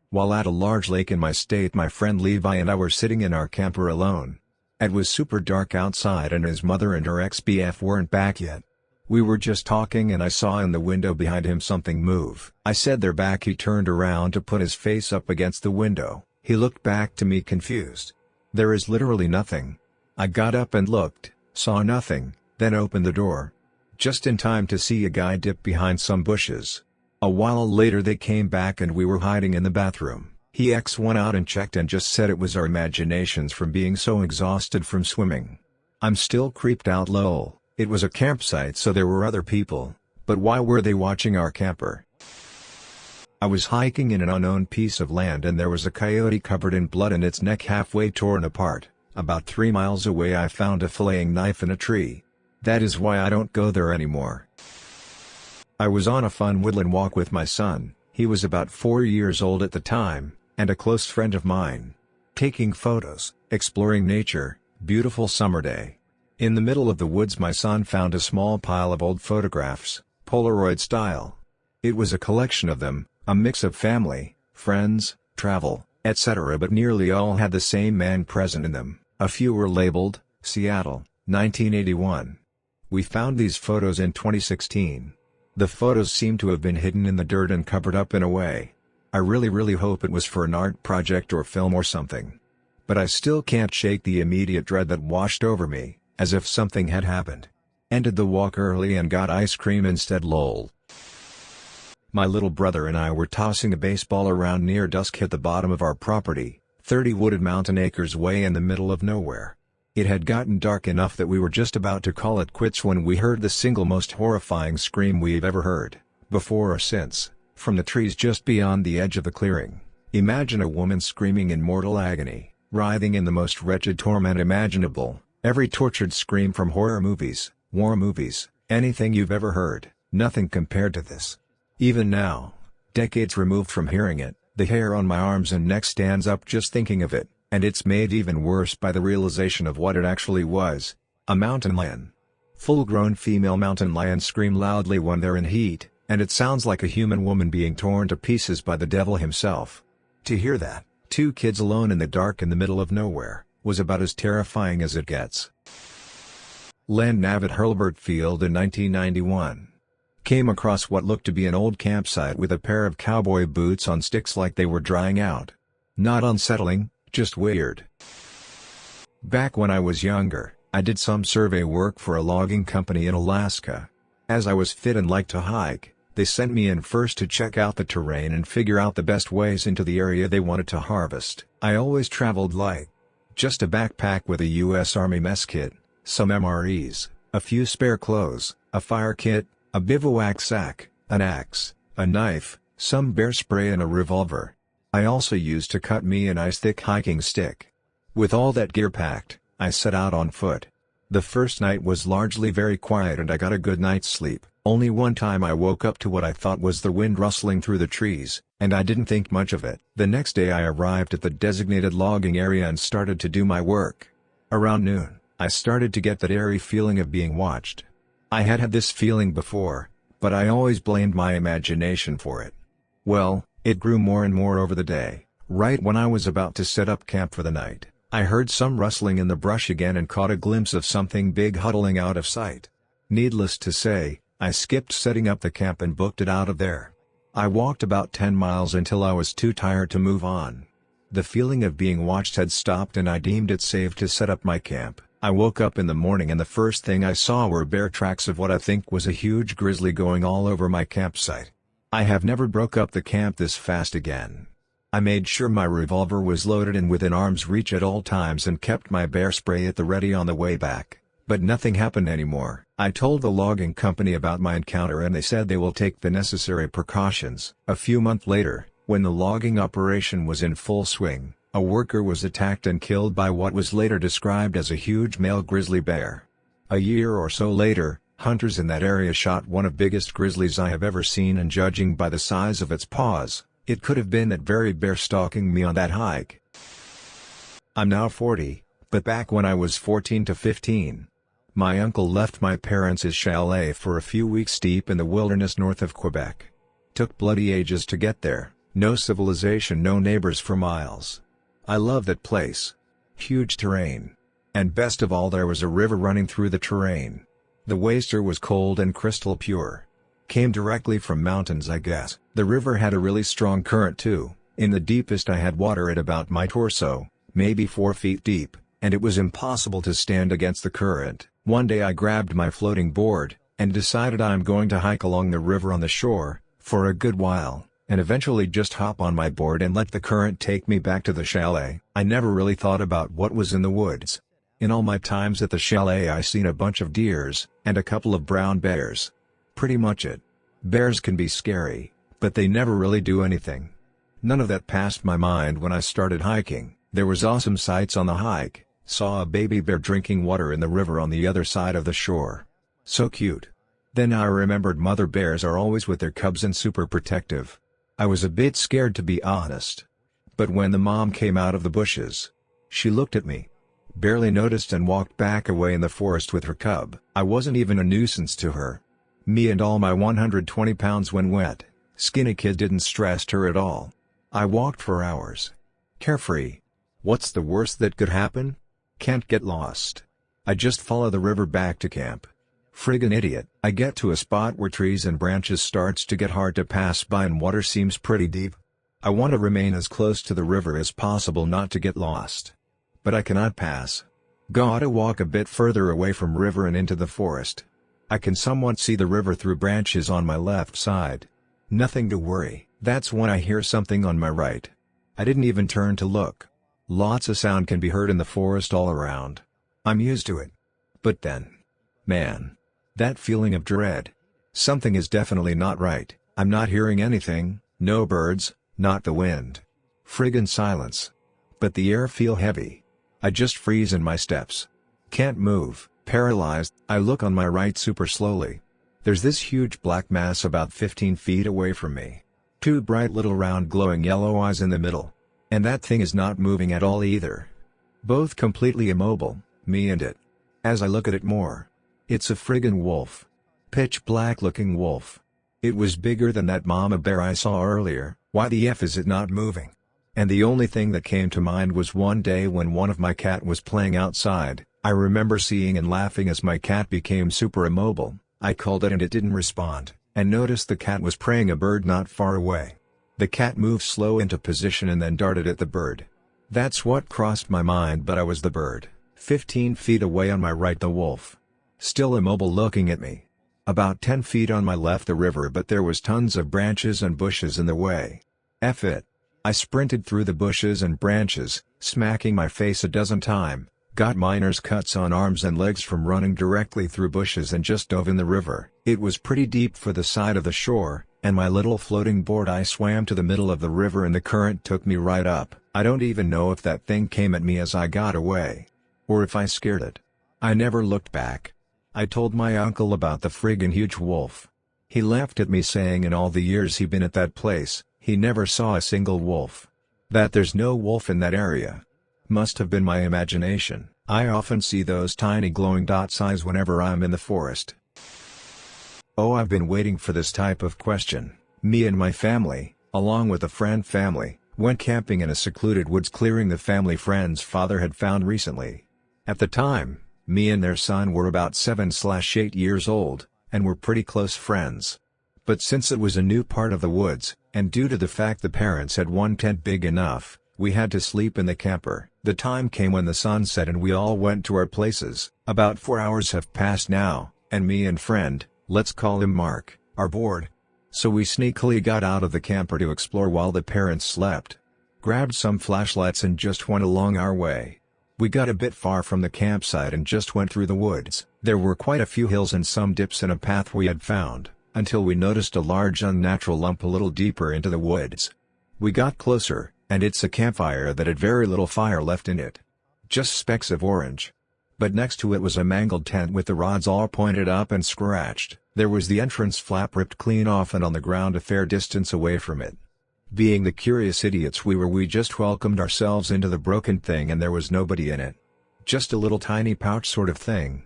While at a large lake in my state, my friend Levi and I were sitting in our camper alone. It was super dark outside and his mother and her ex-BF weren't back yet. We were just talking and I saw in the window behind him something move. I said they're back. He turned around to put his face up against the window. He looked back to me confused. There is literally nothing. I got up and looked, saw nothing, then opened the door. Just in time to see a guy dip behind some bushes. A while later they came back and we were hiding in the bathroom. He went out and checked and just said it was our imaginations from being so exhausted from swimming. I'm still creeped out lol. It was a campsite so there were other people, but why were they watching our camper? I was hiking in an unknown piece of land and there was a coyote covered in blood and its neck halfway torn apart. About 3 miles away I found a filleting knife in a tree. That is why I don't go there anymore. I was on a fun woodland walk with my son, he was about 4 years old at the time, and a close friend of mine. Taking photos, exploring nature, beautiful summer day. In the middle of the woods my son found a small pile of old photographs, Polaroid style. It was a collection of them, a mix of family, friends, travel, etc. but nearly all had the same man present in them. A few were labeled, Seattle, 1981. We found these photos in 2016. The photos seem to have been hidden in the dirt and covered up in a way. I really hope it was for an art project or film or something. But I still can't shake the immediate dread that washed over me, as if something had happened. Ended the walk early and got ice cream instead lol. My little brother and I were tossing a baseball around near dusk at the bottom of our property, 30 wooded mountain acres way in the middle of nowhere. It had gotten dark enough that we were just about to call it quits when we heard the single most horrifying scream we've ever heard, before or since, from the trees just beyond the edge of the clearing. Imagine a woman screaming in mortal agony, writhing in the most wretched torment imaginable, every tortured scream from horror movies, war movies, anything you've ever heard, nothing compared to this. Even now, decades removed from hearing it, the hair on my arms and neck stands up just thinking of it. And it's made even worse by the realization of what it actually was, a mountain lion. Full-grown female mountain lions scream loudly when they're in heat, and it sounds like a human woman being torn to pieces by the devil himself. To hear that, 2 kids alone in the dark in the middle of nowhere, was about as terrifying as it gets. Land nav at Hurlburt Field in 1991. Came across what looked to be an old campsite with a pair of cowboy boots on sticks like they were drying out. Not unsettling, just weird. Back when I was younger, I did some survey work for a logging company in Alaska. As I was fit and liked to hike, they sent me in first to check out the terrain and figure out the best ways into the area they wanted to harvest. I always traveled light. Just a backpack with a US Army mess kit, some MREs, a few spare clothes, a fire kit, a bivouac sack, an axe, a knife, some bear spray and a revolver. I also used to cut me a nice thick hiking stick. With all that gear packed, I set out on foot. The first night was largely very quiet and I got a good night's sleep. Only one time I woke up to what I thought was the wind rustling through the trees, and I didn't think much of it. The next day I arrived at the designated logging area and started to do my work. Around noon, I started to get that eerie feeling of being watched. I had had this feeling before, but I always blamed my imagination for it. Well, it grew more and more over the day. Right when I was about to set up camp for the night, I heard some rustling in the brush again and caught a glimpse of something big huddling out of sight. Needless to say, I skipped setting up the camp and booked it out of there. I walked about 10 miles until I was too tired to move on. The feeling of being watched had stopped and I deemed it safe to set up my camp. I woke up in the morning and the first thing I saw were bear tracks of what I think was a huge grizzly going all over my campsite. I have never broke up the camp this fast again. I made sure my revolver was loaded and within arm's reach at all times and kept my bear spray at the ready on the way back. But nothing happened anymore. I told the logging company about my encounter and they said they will take the necessary precautions. A few months later, when the logging operation was in full swing, a worker was attacked and killed by what was later described as a huge male grizzly bear. A year or so later, hunters in that area shot one of the biggest grizzlies I have ever seen, and judging by the size of its paws, it could have been that very bear stalking me on that hike. I'm now 40, but back when I was 14 to 15, my uncle left my parents' chalet for a few weeks deep in the wilderness north of Quebec. Took bloody ages to get there, no civilization, no neighbors for miles. I love that place. Huge terrain. And best of all, there was a river running through the terrain. The water was cold and crystal pure. Came directly from mountains, I guess. The river had a really strong current too. In the deepest I had water at about my torso, maybe 4 feet deep, and it was impossible to stand against the current. One day I grabbed my floating board, and decided I'm going to hike along the river on the shore, for a good while. and eventually just hop on my board and let the current take me back to the chalet. I never really thought about what was in the woods. In all my times at the chalet I seen a bunch of deers, and a couple of brown bears. Pretty much it. Bears can be scary, but they never really do anything. None of that passed my mind when I started hiking. There was awesome sights on the hike. Saw a baby bear drinking water in the river on the other side of the shore. So cute. Then I remembered mother bears are always with their cubs and super protective. I was a bit scared, to be honest. But when the mom came out of the bushes, she looked at me, barely noticed, and walked back away in the forest with her cub. I wasn't even a nuisance to her. Me and all my 120 pounds when wet, skinny kid didn't stress her at all. I walked for hours. Carefree. What's the worst that could happen? Can't get lost. I just follow the river back to camp. Friggin' idiot. I get to a spot where trees and branches starts to get hard to pass by and water seems pretty deep. I want to remain as close to the river as possible not to get lost. But I cannot pass. Gotta walk a bit further away from river and into the forest. I can somewhat see the river through branches on my left side. Nothing to worry. That's when I hear something on my right. I didn't even turn to look. Lots of sound can be heard in the forest all around. I'm used to it. But then, man, that feeling of dread. Something is definitely not right. I'm not hearing anything, no birds, not the wind. Friggin' silence. But the air feel heavy. I just freeze in my steps. Can't move, paralyzed. I look on my right super slowly. There's this huge black mass about 15 feet away from me. Two bright little round glowing yellow eyes in the middle. And that thing is not moving at all either. Both completely immobile, me and it. As I look at it more, it's a friggin' wolf. Pitch black looking wolf. It was bigger than that mama bear I saw earlier. Why the F is it not moving? And the only thing that came to mind was one day when one of my cat was playing outside. I remember seeing and laughing as my cat became super immobile. I called it and it didn't respond, and noticed the cat was preying a bird not far away. The cat moved slow into position and then darted at the bird. That's what crossed my mind, but I was the bird. 15 feet away on my right the wolf. Still immobile looking at me. About 10 feet on my left the river, but there was tons of branches and bushes in the way. F it. I sprinted through the bushes and branches, smacking my face a dozen times, got miner's cuts on arms and legs from running directly through bushes, and just dove in the river. It was pretty deep for the side of the shore, and my little floating board I swam to the middle of the river and the current took me right up. I don't even know if that thing came at me as I got away, or if I scared it. I never looked back. I told my uncle about the friggin' huge wolf. He laughed at me, saying in all the years he'd been at that place, he never saw a single wolf. That there's no wolf in that area. Must have been my imagination. I often see those tiny glowing dots eyes whenever I'm in the forest. Oh, I've been waiting for this type of question. Me and my family, along with a friend family, went camping in a secluded woods clearing the family friend's father had found recently. At the time, me and their son were about 7/8 years old, and were pretty close friends. But since it was a new part of the woods, and due to the fact the parents had one tent big enough, we had to sleep in the camper. The time came when the sun set and we all went to our places. About 4 hours have passed now, and me and friend, let's call him Mark, are bored. So we sneakily got out of the camper to explore while the parents slept. Grabbed some flashlights and just went along our way. We got a bit far from the campsite and just went through the woods. There were quite a few hills and some dips in a path we had found, until we noticed a large unnatural lump a little deeper into the woods. We got closer, and it's a campfire that had very little fire left in it. Just specks of orange. But next to it was a mangled tent with the rods all pointed up and scratched. There was the entrance flap ripped clean off and on the ground a fair distance away from it. Being the curious idiots we were, we just welcomed ourselves into the broken thing, and there was nobody in it. Just a little tiny pouch sort of thing.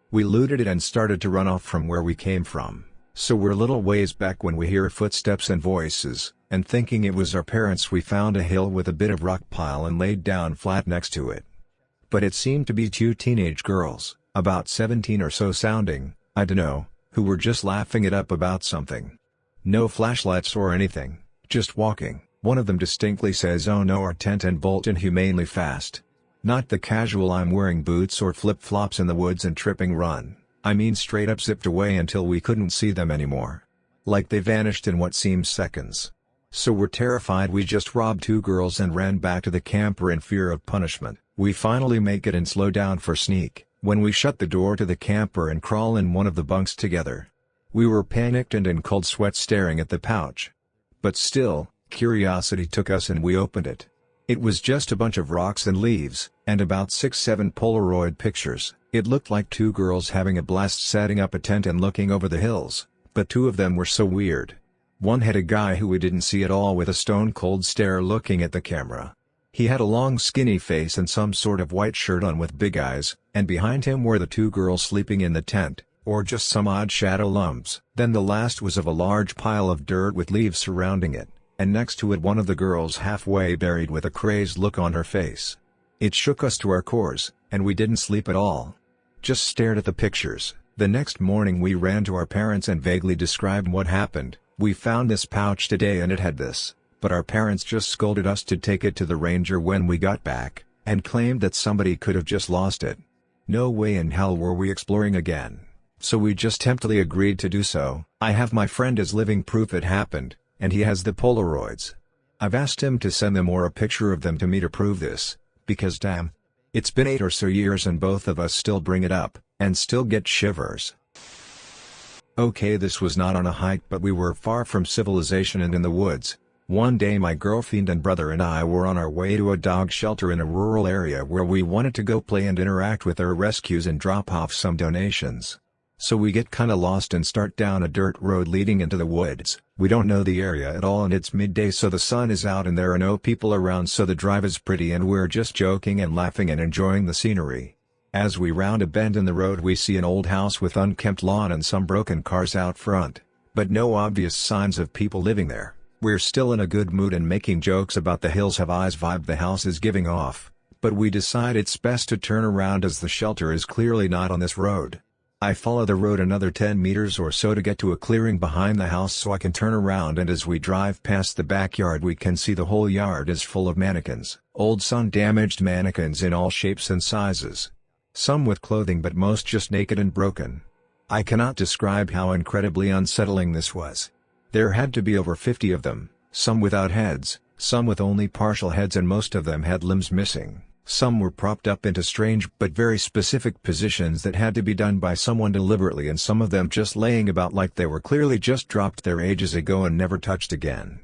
We looted it and started to run off from where we came from. So we're a little ways back when we hear footsteps and voices, and thinking it was our parents, we found a hill with a bit of rock pile and laid down flat next to it. But it seemed to be two teenage girls, about 17 or so sounding, I dunno, who were just laughing it up about something. No flashlights or anything, just walking. One of them distinctly says, "Oh no," our tent, and bolt inhumanely fast. Not the casual I'm wearing boots or flip-flops in the woods and tripping run. I mean straight up zipped away until we couldn't see them anymore. Like they vanished in what seemed seconds. So we're terrified we just robbed two girls and ran back to the camper in fear of punishment. We finally make it and slow down for sneak, when we shut the door to the camper and crawl in one of the bunks together. We were panicked and in cold sweat staring at the pouch. But still, curiosity took us and we opened it. It was just a bunch of rocks and leaves, and about 6-7 Polaroid pictures. It looked like two girls having a blast setting up a tent and looking over the hills, but two of them were so weird. One had a guy who we didn't see at all with a stone-cold stare looking at the camera. He had a long skinny face and some sort of white shirt on with big eyes, and behind him were the two girls sleeping in the tent, or just some odd shadow lumps. Then the last was of a large pile of dirt with leaves surrounding it, and next to it one of the girls halfway buried with a crazed look on her face. It shook us to our cores, and we didn't sleep at all. Just stared at the pictures. The next morning we ran to our parents and vaguely described what happened. We found this pouch today and it had this, but our parents just scolded us to take it to the ranger when we got back, and claimed that somebody could have just lost it. No way in hell were we exploring again. So we just temptily agreed to do so. I have my friend as living proof it happened, and he has the Polaroids. I've asked him to send them or a picture of them to me to prove this, because damn. It's been 8 or so years and both of us still bring it up, and still get shivers. Okay, this was not on a hike but we were far from civilization and in the woods. One day my girlfriend and brother and I were on our way to a dog shelter in a rural area where we wanted to go play and interact with our rescues and drop off some donations. So we get kinda lost and start down a dirt road leading into the woods. We don't know the area at all and it's midday so the sun is out and there are no people around so the drive is pretty and we're just joking and laughing and enjoying the scenery. As we round a bend in the road we see an old house with unkempt lawn and some broken cars out front, but no obvious signs of people living there. We're still in a good mood and making jokes about the hills have eyes vibe the house is giving off, but we decide it's best to turn around as the shelter is clearly not on this road. I follow the road another 10 meters or so to get to a clearing behind the house so I can turn around and as we drive past the backyard we can see the whole yard is full of mannequins, old sun-damaged mannequins in all shapes and sizes. Some with clothing but most just naked and broken. I cannot describe how incredibly unsettling this was. There had to be over 50 of them, some without heads, some with only partial heads and most of them had limbs missing. Some were propped up into strange but very specific positions that had to be done by someone deliberately and some of them just laying about like they were clearly just dropped there ages ago and never touched again.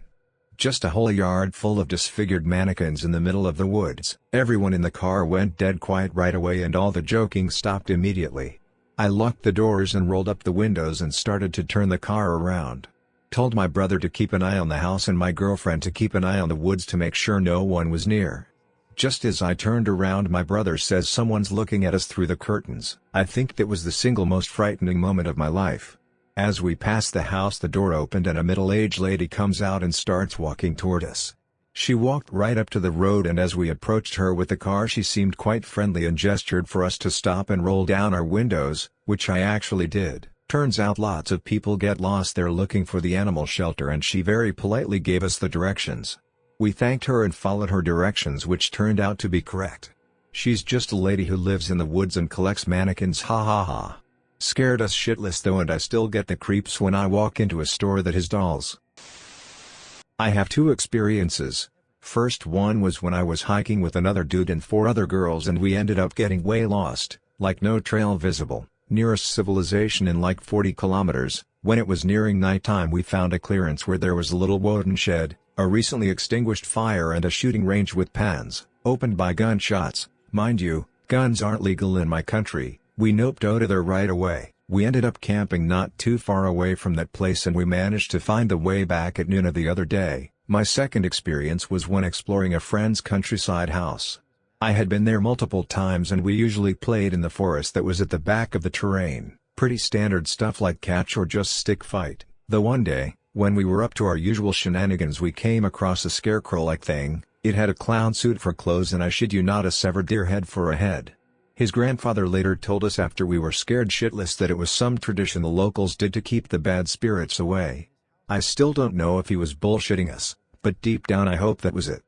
Just a whole yard full of disfigured mannequins in the middle of the woods. Everyone in the car went dead quiet right away and all the joking stopped immediately. I locked the doors and rolled up the windows and started to turn the car around. Told my brother to keep an eye on the house and my girlfriend to keep an eye on the woods to make sure no one was near. Just as I turned around my brother says someone's looking at us through the curtains. I think that was the single most frightening moment of my life. As we passed the house the door opened and a middle-aged lady comes out and starts walking toward us. She walked right up to the road and as we approached her with the car she seemed quite friendly and gestured for us to stop and roll down our windows, which I actually did. Turns out lots of people get lost there looking for the animal shelter and she very politely gave us the directions. We thanked her and followed her directions which turned out to be correct. She's just a lady who lives in the woods and collects mannequins ha ha ha. Scared us shitless though and I still get the creeps when I walk into a store that has dolls. I have 2 experiences. First one was when I was hiking with another dude and 4 other girls and we ended up getting way lost, like no trail visible, nearest civilization in like 40 kilometers. When it was nearing nighttime we found a clearance where there was a little wooden shed, a recently extinguished fire and a shooting range with pans, opened by gunshots. Mind you, guns aren't legal in my country. We noped out of there right away. We ended up camping not too far away from that place and we managed to find the way back at noon of the other day. My second experience was when exploring a friend's countryside house. I had been there multiple times and we usually played in the forest that was at the back of the terrain. Pretty standard stuff like catch or just stick fight. Though one day, when we were up to our usual shenanigans we came across a scarecrow-like thing. It had a clown suit for clothes and I shit you not a severed deer head for a head. His grandfather later told us after we were scared shitless that it was some tradition the locals did to keep the bad spirits away. I still don't know if he was bullshitting us, but deep down I hope that was it.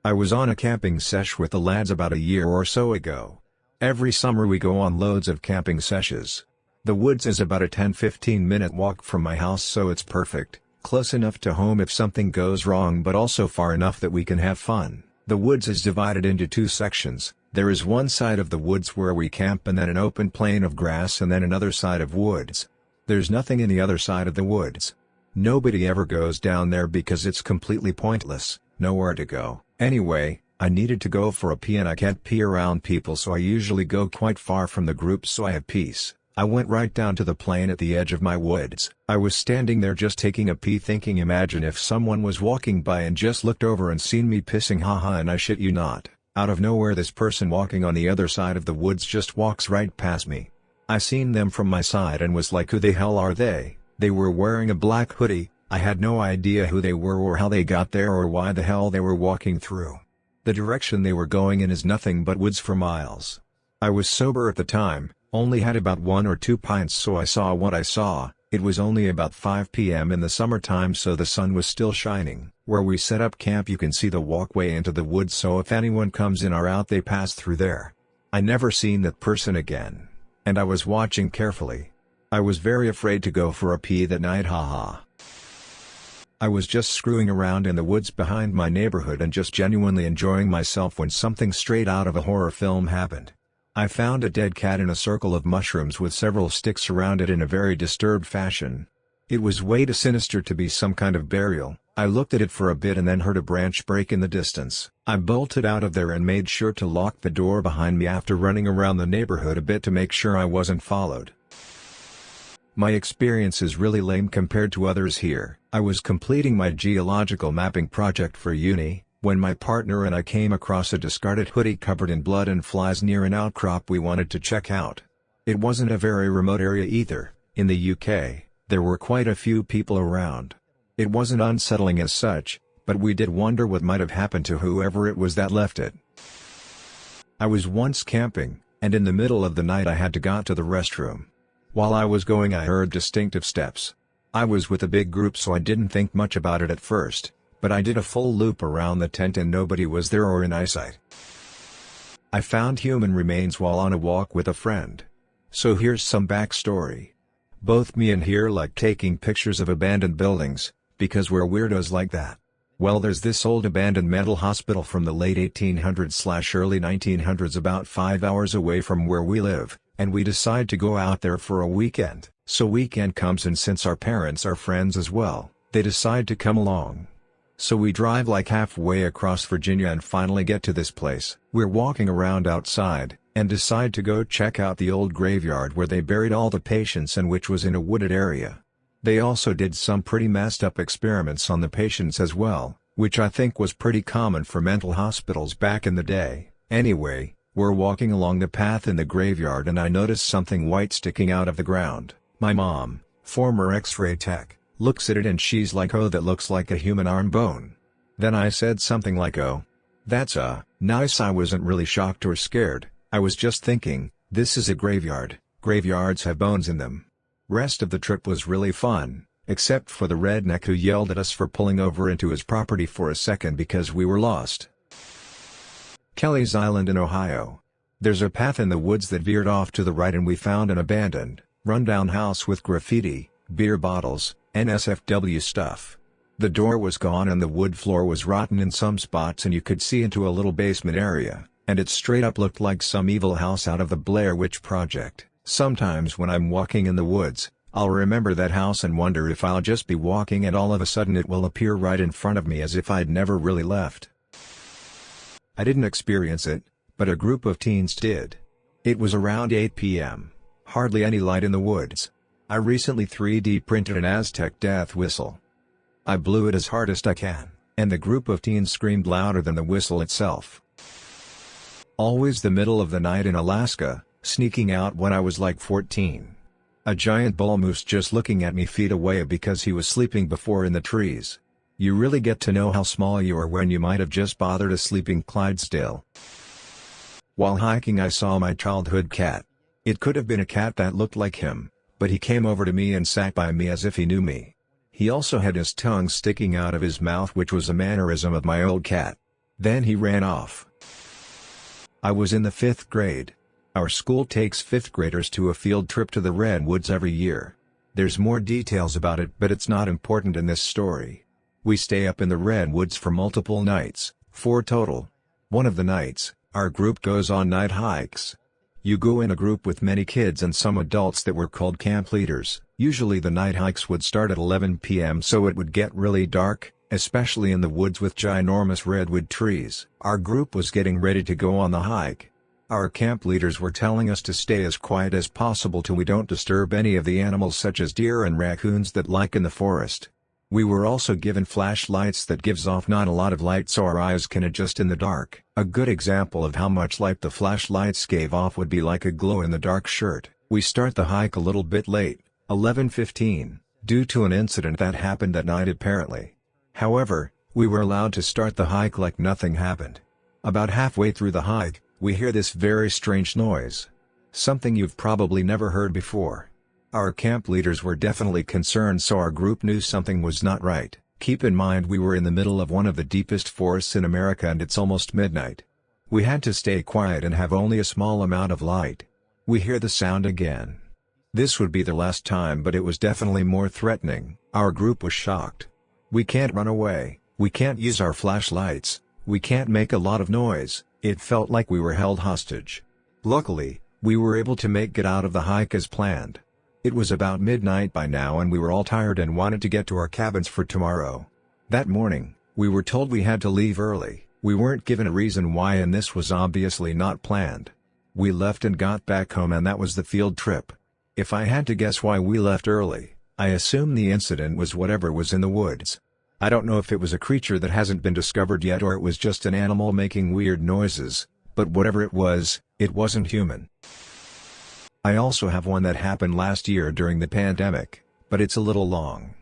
I was on a camping sesh with the lads about a year or so ago. Every summer we go on loads of camping sessions. The woods is about a 10-15 minute walk from my house so it's perfect, close enough to home if something goes wrong but also far enough that we can have fun. The woods is divided into two sections. There is one side of the woods where we camp and then an open plain of grass and then another side of woods. There's nothing in the other side of the woods. Nobody ever goes down there because it's completely pointless, nowhere to go. Anyway, I needed to go for a pee and I can't pee around people, so I usually go quite far from the group so I have peace. I went right down to the plain at the edge of my woods. I was standing there just taking a pee thinking, imagine if someone was walking by and just looked over and seen me pissing, haha, and I shit you not. Out of nowhere this person walking on the other side of the woods just walks right past me. I seen them from my side and was like, who the hell are they? They were wearing a black hoodie. I had no idea who they were or how they got there or why the hell they were walking through. The direction they were going in is nothing but woods for miles. I was sober at the time, only had about 1 or 2 pints, so I saw what I saw. It was only about 5 p.m. in the summertime, so the sun was still shining. Where we set up camp you can see the walkway into the woods, so if anyone comes in or out they pass through there. I never seen that person again. And I was watching carefully. I was very afraid to go for a pee that night, haha. I was just screwing around in the woods behind my neighborhood and just genuinely enjoying myself when something straight out of a horror film happened. I found a dead cat in a circle of mushrooms with several sticks around it in a very disturbed fashion. It was way too sinister to be some kind of burial. I looked at it for a bit and then heard a branch break in the distance. I bolted out of there and made sure to lock the door behind me after running around the neighborhood a bit to make sure I wasn't followed. My experience is really lame compared to others here. I was completing my geological mapping project for uni, when my partner and I came across a discarded hoodie covered in blood and flies near an outcrop we wanted to check out. It wasn't a very remote area either. In the UK, there were quite a few people around. It wasn't unsettling as such, but we did wonder what might have happened to whoever it was that left it. I was once camping, and in the middle of the night I had to go to the restroom. While I was going I heard distinctive steps. I was with a big group so I didn't think much about it at first, but I did a full loop around the tent and nobody was there or in eyesight. I found human remains while on a walk with a friend. So here's some backstory. Both me and here like taking pictures of abandoned buildings, because we're weirdos like that. Well, there's this old abandoned mental hospital from the late 1800s/early 1900s about 5 hours away from where we live, and we decide to go out there for a weekend. So weekend comes and since our parents are friends as well, they decide to come along. So we drive like halfway across Virginia and finally get to this place. We're walking around outside, and decide to go check out the old graveyard where they buried all the patients and which was in a wooded area. They also did some pretty messed up experiments on the patients as well, which I think was pretty common for mental hospitals back in the day. Anyway, we're walking along the path in the graveyard and I notice something white sticking out of the ground. My mom, former X-ray tech, looks at it and she's like, oh, that looks like a human arm bone. Then I said something like, oh, that's nice. I wasn't really shocked or scared, I was just thinking, this is a graveyard, graveyards have bones in them. Rest of the trip was really fun, except for the redneck who yelled at us for pulling over into his property for a second because we were lost. Kelly's Island in Ohio. There's a path in the woods that veered off to the right and we found an abandoned, rundown house with graffiti, beer bottles, NSFW stuff. The door was gone and the wood floor was rotten in some spots and you could see into a little basement area, and it straight up looked like some evil house out of the Blair Witch Project. Sometimes when I'm walking in the woods, I'll remember that house and wonder if I'll just be walking and all of a sudden it will appear right in front of me as if I'd never really left. I didn't experience it, but a group of teens did. It was around 8 p.m. Hardly any light in the woods. I recently 3D printed an Aztec death whistle. I blew it as hard as I can, and the group of teens screamed louder than the whistle itself. Always the middle of the night in Alaska, sneaking out when I was like 14. A giant bull moose just looking at me feet away because he was sleeping before in the trees. You really get to know how small you are when you might have just bothered a sleeping Clydesdale. While hiking I saw my childhood cat. It could have been a cat that looked like him, but he came over to me and sat by me as if he knew me. He also had his tongue sticking out of his mouth, which was a mannerism of my old cat. Then he ran off. I was in the 5th grade. Our school takes 5th graders to a field trip to the Redwoods every year. There's more details about it, but it's not important in this story. We stay up in the redwoods for multiple nights, 4 total. One of the nights, our group goes on night hikes. You go in a group with many kids and some adults that were called camp leaders. Usually the night hikes would start at 11 p.m. so it would get really dark, especially in the woods with ginormous redwood trees. Our group was getting ready to go on the hike. Our camp leaders were telling us to stay as quiet as possible till we don't disturb any of the animals such as deer and raccoons that like in the forest. We were also given flashlights that gives off not a lot of light so our eyes can adjust in the dark. A good example of how much light the flashlights gave off would be like a glow-in-the-dark shirt. We start the hike a little bit late, 11:15, due to an incident that happened that night apparently. However, we were allowed to start the hike like nothing happened. About halfway through the hike, we hear this very strange noise. Something you've probably never heard before. Our camp leaders were definitely concerned, so our group knew something was not right. Keep in mind we were in the middle of one of the deepest forests in America and it's almost midnight. We had to stay quiet and have only a small amount of light. We hear the sound again. This would be the last time, but it was definitely more threatening. Our group was shocked. We can't run away, we can't use our flashlights, we can't make a lot of noise. It felt like we were held hostage. Luckily, we were able to get out of the hike as planned. It was about midnight by now and we were all tired and wanted to get to our cabins for tomorrow. That morning, we were told we had to leave early. We weren't given a reason why and this was obviously not planned. We left and got back home and that was the field trip. If I had to guess why we left early, I assume the incident was whatever was in the woods. I don't know if it was a creature that hasn't been discovered yet or it was just an animal making weird noises, but whatever it wasn't human. I also have one that happened last year during the pandemic, but it's a little long.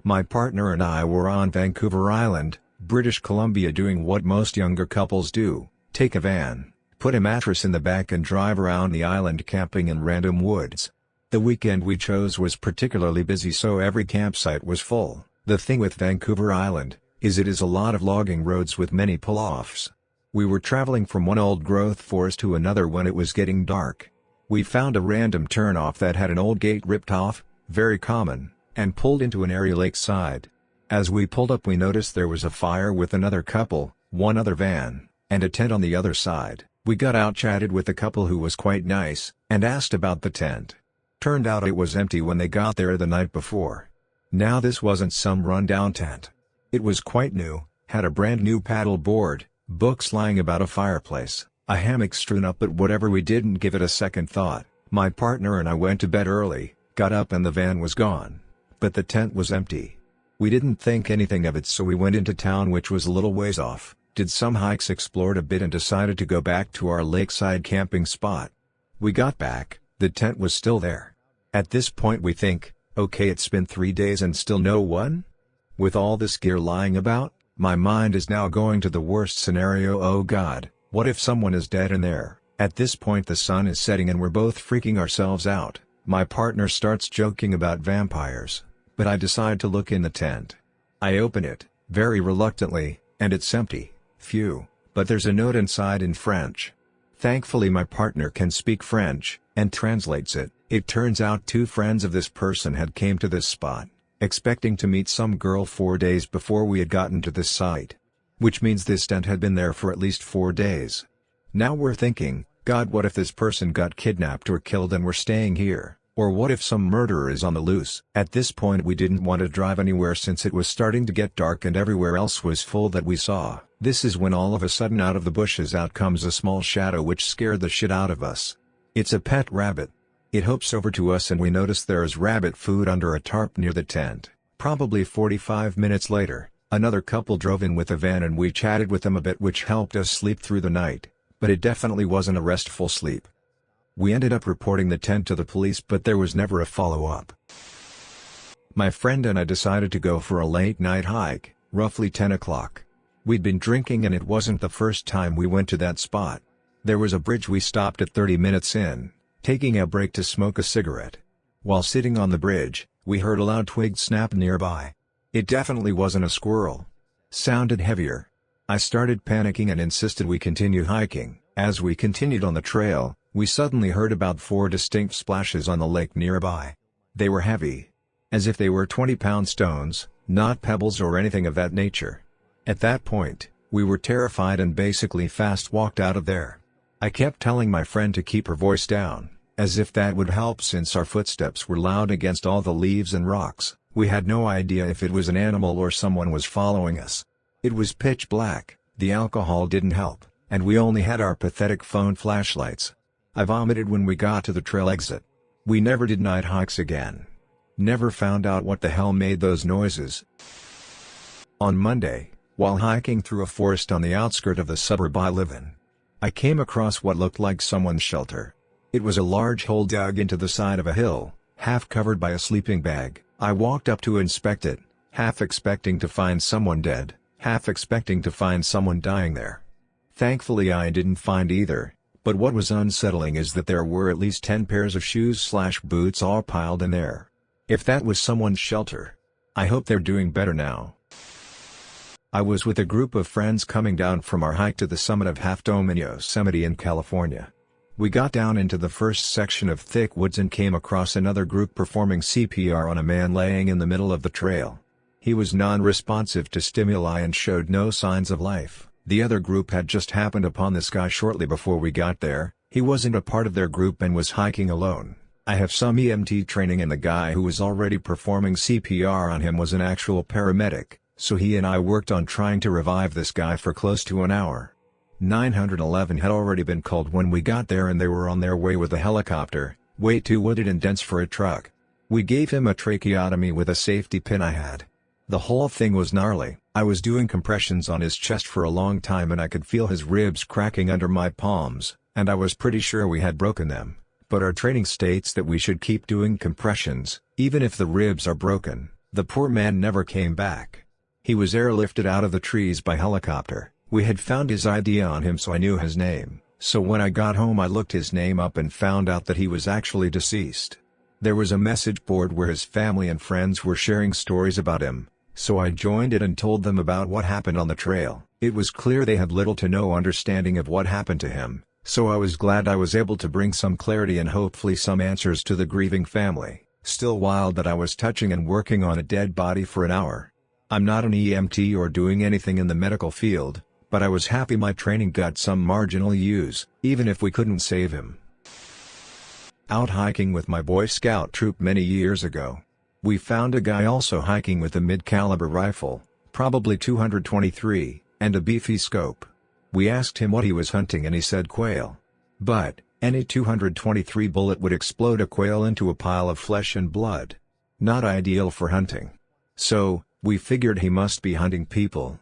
My partner and I were on Vancouver Island, British Columbia, doing what most younger couples do: take a van, put a mattress in the back and drive around the island camping in random woods. The weekend we chose was particularly busy so every campsite was full. The thing with Vancouver Island is it is a lot of logging roads with many pull-offs. We were traveling from one old-growth forest to another when it was getting dark. We found a random turnoff that had an old gate ripped off, very common, and pulled into an area lakeside. As we pulled up we noticed there was a fire with another couple, one other van, and a tent on the other side. We got out, chatted with the couple who was quite nice, and asked about the tent. Turned out it was empty when they got there the night before. Now this wasn't some rundown tent. It was quite new, had a brand new paddle board, books lying about a fireplace, a hammock strewn up, but whatever, we didn't give it a second thought. My partner and I went to bed early, got up and the van was gone. But the tent was empty. We didn't think anything of it so we went into town, which was a little ways off, did some hikes, explored a bit and decided to go back to our lakeside camping spot. We got back, the tent was still there. At this point we think, okay, it's been 3 days and still no one? With all this gear lying about, my mind is now going to the worst scenario. Oh God, what if someone is dead in there? At this point the sun is setting and we're both freaking ourselves out. My partner starts joking about vampires, but I decide to look in the tent. I open it, very reluctantly, and it's empty. Phew, but there's a note inside in French. Thankfully my partner can speak French, and translates it. It turns out 2 friends of this person had came to this spot, expecting to meet some girl 4 days before we had gotten to this site. Which means this tent had been there for at least 4 days. Now we're thinking, God, what if this person got kidnapped or killed and we're staying here? Or what if some murderer is on the loose? At this point we didn't want to drive anywhere since it was starting to get dark and everywhere else was full that we saw. This is when all of a sudden out of the bushes out comes a small shadow which scared the shit out of us. It's a pet rabbit. It hops over to us and we notice there is rabbit food under a tarp near the tent. Probably 45 minutes later, another couple drove in with a van and we chatted with them a bit, which helped us sleep through the night, but it definitely wasn't a restful sleep. We ended up reporting the tent to the police, but there was never a follow-up. My friend and I decided to go for a late night hike, roughly 10 o'clock. We'd been drinking and it wasn't the first time we went to that spot. There was a bridge we stopped at 30 minutes in, taking a break to smoke a cigarette. While sitting on the bridge, we heard a loud twig snap nearby. It definitely wasn't a squirrel. Sounded heavier. I started panicking and insisted we continue hiking. As we continued on the trail, we suddenly heard about 4 distinct splashes on the lake nearby. They were heavy. as if they were 20-pound stones, not pebbles or anything of that nature. At that point, we were terrified and basically fast walked out of there. I kept telling my friend to keep her voice down, as if that would help since our footsteps were loud against all the leaves and rocks. We had no idea if it was an animal or someone was following us. It was pitch black, the alcohol didn't help, and we only had our pathetic phone flashlights. I vomited when we got to the trail exit. We never did night hikes again. Never found out what the hell made those noises. On Monday, while hiking through a forest on the outskirts of the suburb I live in, I came across what looked like someone's shelter. It was a large hole dug into the side of a hill, half covered by a sleeping bag. I walked up to inspect it, half expecting to find someone dead, half expecting to find someone dying there. Thankfully I didn't find either, but what was unsettling is that there were at least 10 pairs of shoes/boots all piled in there. If that was someone's shelter, I hope they're doing better now. I was with a group of friends coming down from our hike to the summit of Half Dome in Yosemite in California. We got down into the first section of thick woods and came across another group performing CPR on a man laying in the middle of the trail. He was non-responsive to stimuli and showed no signs of life. The other group had just happened upon this guy shortly before we got there. He wasn't a part of their group and was hiking alone. I have some EMT training and the guy who was already performing CPR on him was an actual paramedic, so he and I worked on trying to revive this guy for close to an hour. 911 had already been called when we got there and they were on their way with a helicopter, way too wooded and dense for a truck. We gave him a tracheotomy with a safety pin I had. The whole thing was gnarly. I was doing compressions on his chest for a long time and I could feel his ribs cracking under my palms, and I was pretty sure we had broken them. But our training states that we should keep doing compressions, even if the ribs are broken. The poor man never came back. He was airlifted out of the trees by helicopter. We had found his ID on him so I knew his name, so when I got home I looked his name up and found out that he was actually deceased. There was a message board where his family and friends were sharing stories about him, so I joined it and told them about what happened on the trail. It was clear they had little to no understanding of what happened to him, so I was glad I was able to bring some clarity and hopefully some answers to the grieving family. Still wild that I was touching and working on a dead body for an hour. I'm not an EMT or doing anything in the medical field, but I was happy my training got some marginal use, even if we couldn't save him. Out hiking with my Boy Scout troop many years ago. We found a guy also hiking with a mid-caliber rifle, probably 223, and a beefy scope. We asked him what he was hunting and he said quail. But, any 223 bullet would explode a quail into a pile of flesh and blood. Not ideal for hunting. So, we figured he must be hunting people.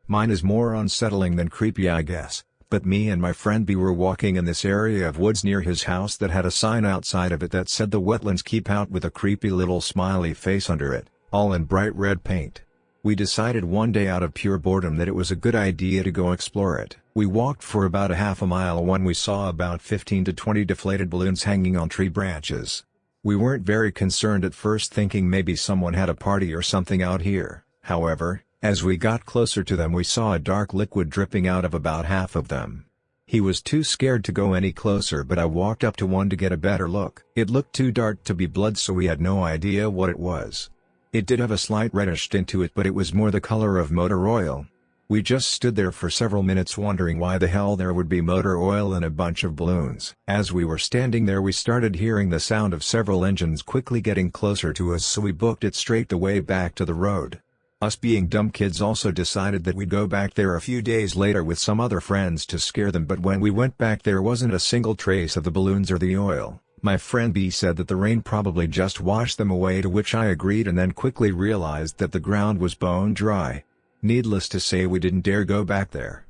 Mine is more unsettling than creepy I guess, but me and my friend B were walking in this area of woods near his house that had a sign outside of it that said the wetlands keep out with a creepy little smiley face under it, all in bright red paint. We decided one day out of pure boredom that it was a good idea to go explore it. We walked for about a half a mile when we saw about 15 to 20 deflated balloons hanging on tree branches. We weren't very concerned at first, thinking maybe someone had a party or something out here. However, as we got closer to them we saw a dark liquid dripping out of about half of them. He was too scared to go any closer, but I walked up to one to get a better look. It looked too dark to be blood, so we had no idea what it was. It did have a slight reddish tint to it, but it was more the color of motor oil. We just stood there for several minutes wondering why the hell there would be motor oil in a bunch of balloons. As we were standing there we started hearing the sound of several engines quickly getting closer to us, so we booked it straight the way back to the road. Us being dumb kids also decided that we'd go back there a few days later with some other friends to scare them, but when we went back there wasn't a single trace of the balloons or the oil. My friend B said that the rain probably just washed them away, to which I agreed, and then quickly realized that the ground was bone dry. Needless to say we didn't dare go back there.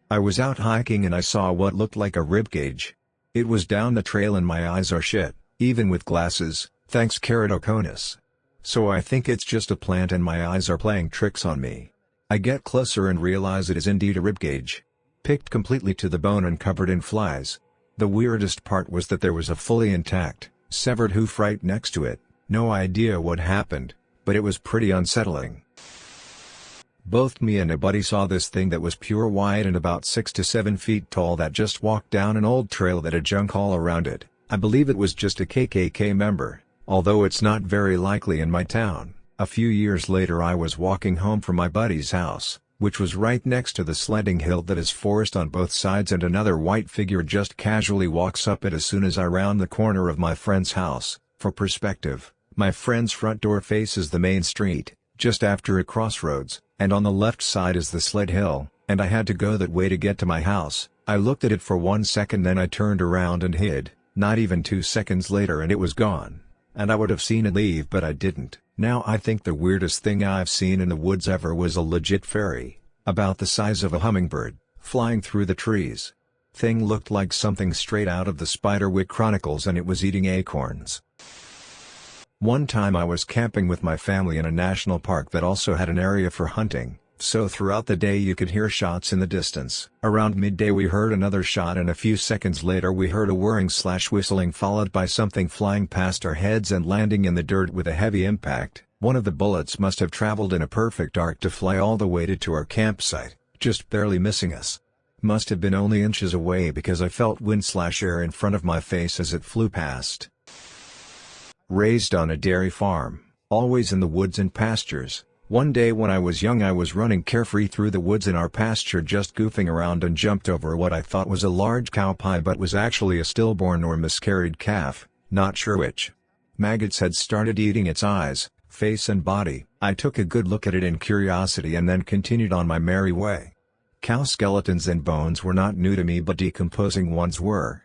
I was out hiking and I saw what looked like a ribcage. It was down the trail and my eyes are shit, even with glasses, thanks keratoconus. So I think it's just a plant and my eyes are playing tricks on me. I get closer and realize it is indeed a ribcage. Picked completely to the bone and covered in flies. The weirdest part was that there was a fully intact, severed hoof right next to it. No idea what happened, but it was pretty unsettling. Both me and a buddy saw this thing that was pure white and about 6 to 7 feet tall that just walked down an old trail that had junk all around it. I believe it was just a KKK member. although it's not very likely in my town. A few years later I was walking home from my buddy's house, which was right next to the sledding hill that is forest on both sides, and another white figure just casually walks up it as soon as I round the corner of my friend's house. For perspective, my friend's front door faces the main street, just after a crossroads, and on the left side is the sled hill, and I had to go that way to get to my house. I looked at it for 1 second, then I turned around and hid. Not even 2 seconds later and it was gone. And I would have seen it leave, but I didn't. Now I think the weirdest thing I've seen in the woods ever was a legit fairy, about the size of a hummingbird, flying through the trees. Thing looked like something straight out of the Spiderwick Chronicles, and it was eating acorns. One time I was camping with my family in a national park that also had an area for hunting, so throughout the day you could hear shots in the distance. Around midday we heard another shot, and a few seconds later we heard a whirring/whistling followed by something flying past our heads and landing in the dirt with a heavy impact. One of the bullets must have traveled in a perfect arc to fly all the way to our campsite, just barely missing us. Must have been only inches away because I felt wind/air in front of my face as it flew past. Raised on a dairy farm, always in the woods and pastures. One day when I was young I was running carefree through the woods in our pasture, just goofing around, and jumped over what I thought was a large cow pie but was actually a stillborn or miscarried calf, not sure which. Maggots had started eating its eyes, face and body. I took a good look at it in curiosity and then continued on my merry way. Cow skeletons and bones were not new to me, but decomposing ones were.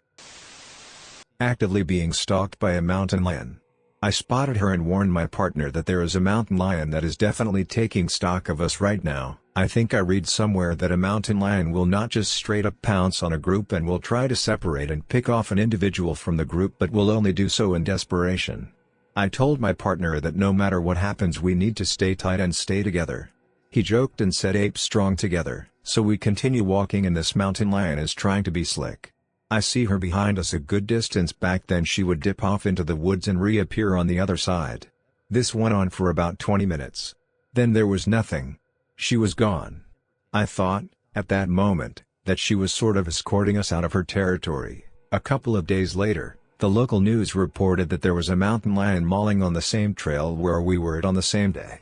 Actively being stalked by a mountain lion. I spotted her and warned my partner that there is a mountain lion that is definitely taking stock of us right now. I think I read somewhere that a mountain lion will not just straight up pounce on a group and will try to separate and pick off an individual from the group, but will only do so in desperation. I told my partner that no matter what happens we need to stay tight and stay together. He joked and said apes strong together, so we continue walking and this mountain lion is trying to be slick. I see her behind us a good distance back, then she would dip off into the woods and reappear on the other side. This went on for about 20 minutes. Then there was nothing. She was gone. I thought, at that moment, that she was sort of escorting us out of her territory. A couple of days later, the local news reported that there was a mountain lion mauling on the same trail where we were at on the same day.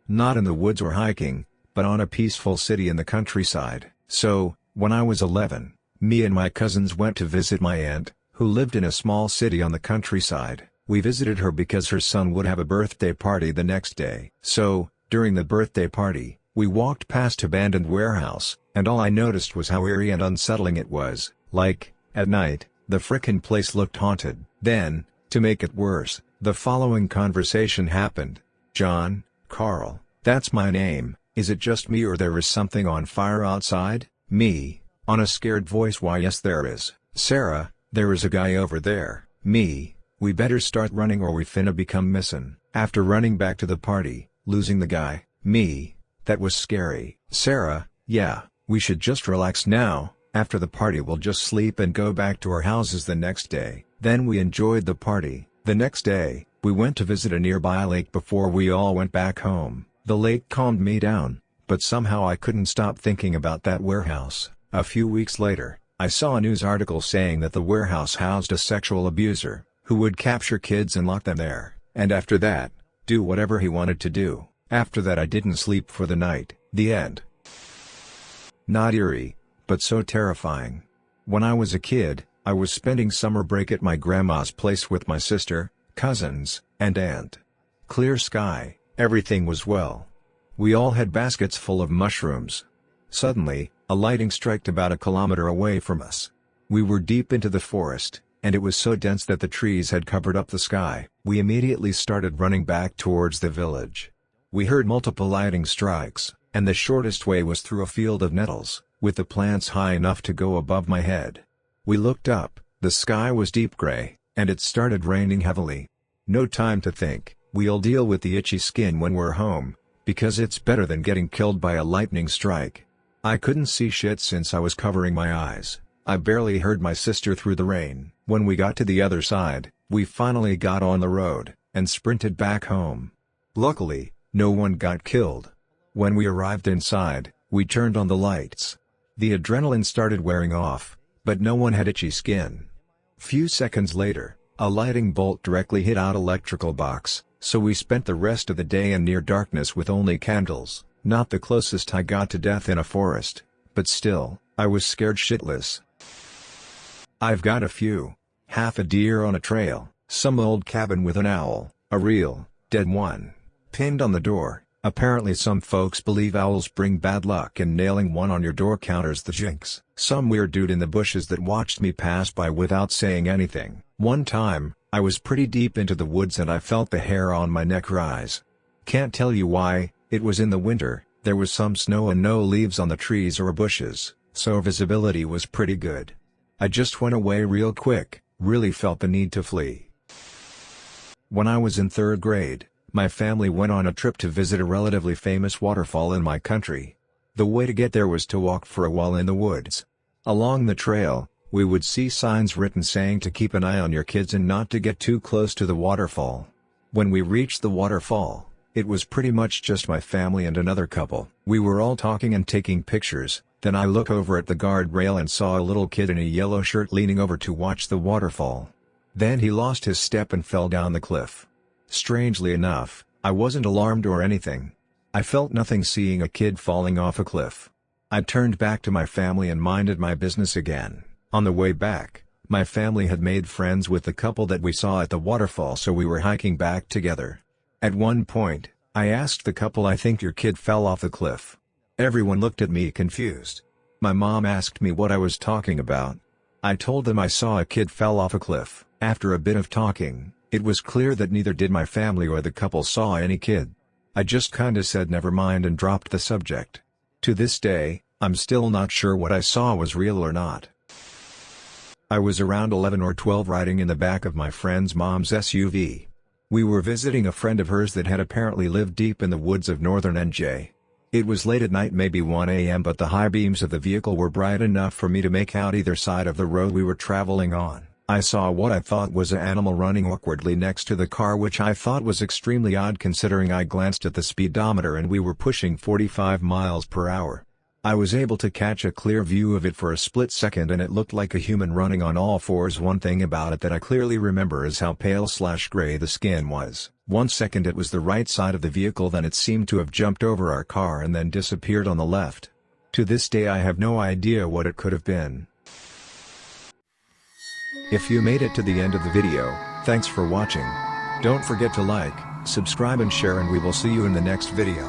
Not in the woods or hiking, but on a peaceful city in the countryside. So, when I was 11, me and my cousins went to visit my aunt, who lived in a small city on the countryside. We visited her because her son would have a birthday party the next day. So, during the birthday party, we walked past an abandoned warehouse, and all I noticed was how eerie and unsettling it was. Like, at night, the frickin' place looked haunted. Then, to make it worse, the following conversation happened. "John, Carl, that's my name. Is it just me or there is something on fire outside?" Me, on a scared voice, "Why yes there is." Sarah, "There is a guy over there." Me, "We better start running or we finna become missin'." After running back to the party, losing the guy. Me, "That was scary." Sarah, "Yeah, we should just relax now. After the party we'll just sleep and go back to our houses the next day." Then we enjoyed the party. The next day, we went to visit a nearby lake before we all went back home. The lake calmed me down, but somehow I couldn't stop thinking about that warehouse. A few weeks later, I saw a news article saying that the warehouse housed a sexual abuser, who would capture kids and lock them there, and after that, do whatever he wanted to do. After that I didn't sleep for the night. The end. Not eerie, but so terrifying. When I was a kid, I was spending summer break at my grandma's place with my sister, cousins, and aunt. Clear sky, everything was well. We all had baskets full of mushrooms. Suddenly, a lightning struck about a kilometer away from us. We were deep into the forest, and it was so dense that the trees had covered up the sky. We immediately started running back towards the village. We heard multiple lightning strikes, and the shortest way was through a field of nettles, with the plants high enough to go above my head. We looked up, the sky was deep gray, and it started raining heavily. No time to think, we'll deal with the itchy skin when we're home, because it's better than getting killed by a lightning strike. I couldn't see shit since I was covering my eyes. I barely heard my sister through the rain. When we got to the other side, we finally got on the road, and sprinted back home. Luckily, no one got killed. When we arrived inside, we turned on the lights. The adrenaline started wearing off, but no one had itchy skin. Few seconds later, A lightning bolt directly hit our electrical box, so we spent the rest of the day in near darkness with only candles. Not the closest I got to death in a forest, but still, I was scared shitless. I've got a few. Half a deer on a trail, some old cabin with an owl, a real, dead one, pinned on the door. Apparently some folks believe owls bring bad luck and nailing one on your door counters the jinx. Some weird dude in the bushes that watched me pass by without saying anything. One time, I was pretty deep into the woods and I felt the hair on my neck rise. Can't tell you why. It was in the winter, there was some snow and no leaves on the trees or bushes, so visibility was pretty good. I just went away real quick, really felt the need to flee. When I was in 3rd grade, my family went on a trip to visit a relatively famous waterfall in my country. The way to get there was to walk for a while in the woods. Along the trail, we would see signs written saying to keep an eye on your kids and not to get too close to the waterfall. When we reached the waterfall, it was pretty much just my family and another couple. We were all talking and taking pictures, then I look over at the guardrail and saw a little kid in a yellow shirt leaning over to watch the waterfall. Then he lost his step and fell down the cliff. Strangely enough, I wasn't alarmed or anything. I felt nothing seeing a kid falling off a cliff. I turned back to my family and minded my business again. On the way back, my family had made friends with the couple that we saw at the waterfall, so we were hiking back together. At one point, I asked the couple, "I think your kid fell off the cliff." Everyone looked at me confused. My mom asked me what I was talking about. I told them I saw a kid fell off a cliff. After a bit of talking, it was clear that neither did my family or the couple saw any kid. I just kinda said never mind and dropped the subject. To this day, I'm still not sure what I saw was real or not. I was around 11 or 12 riding in the back of my friend's mom's SUV. We were visiting a friend of hers that had apparently lived deep in the woods of northern NJ. It was late at night, maybe 1 a.m., but the high beams of the vehicle were bright enough for me to make out either side of the road we were traveling on. I saw what I thought was an animal running awkwardly next to the car, which I thought was extremely odd considering I glanced at the speedometer and we were pushing 45 miles per hour. I was able to catch a clear view of it for a split second and it looked like a human running on all fours. One thing about it that I clearly remember is how pale/gray the skin was. 1 second it was the right side of the vehicle, then it seemed to have jumped over our car and then disappeared on the left. To this day I have no idea what it could have been. If you made it to the end of the video, thanks for watching. Don't forget to like, subscribe and share, and we will see you in the next video.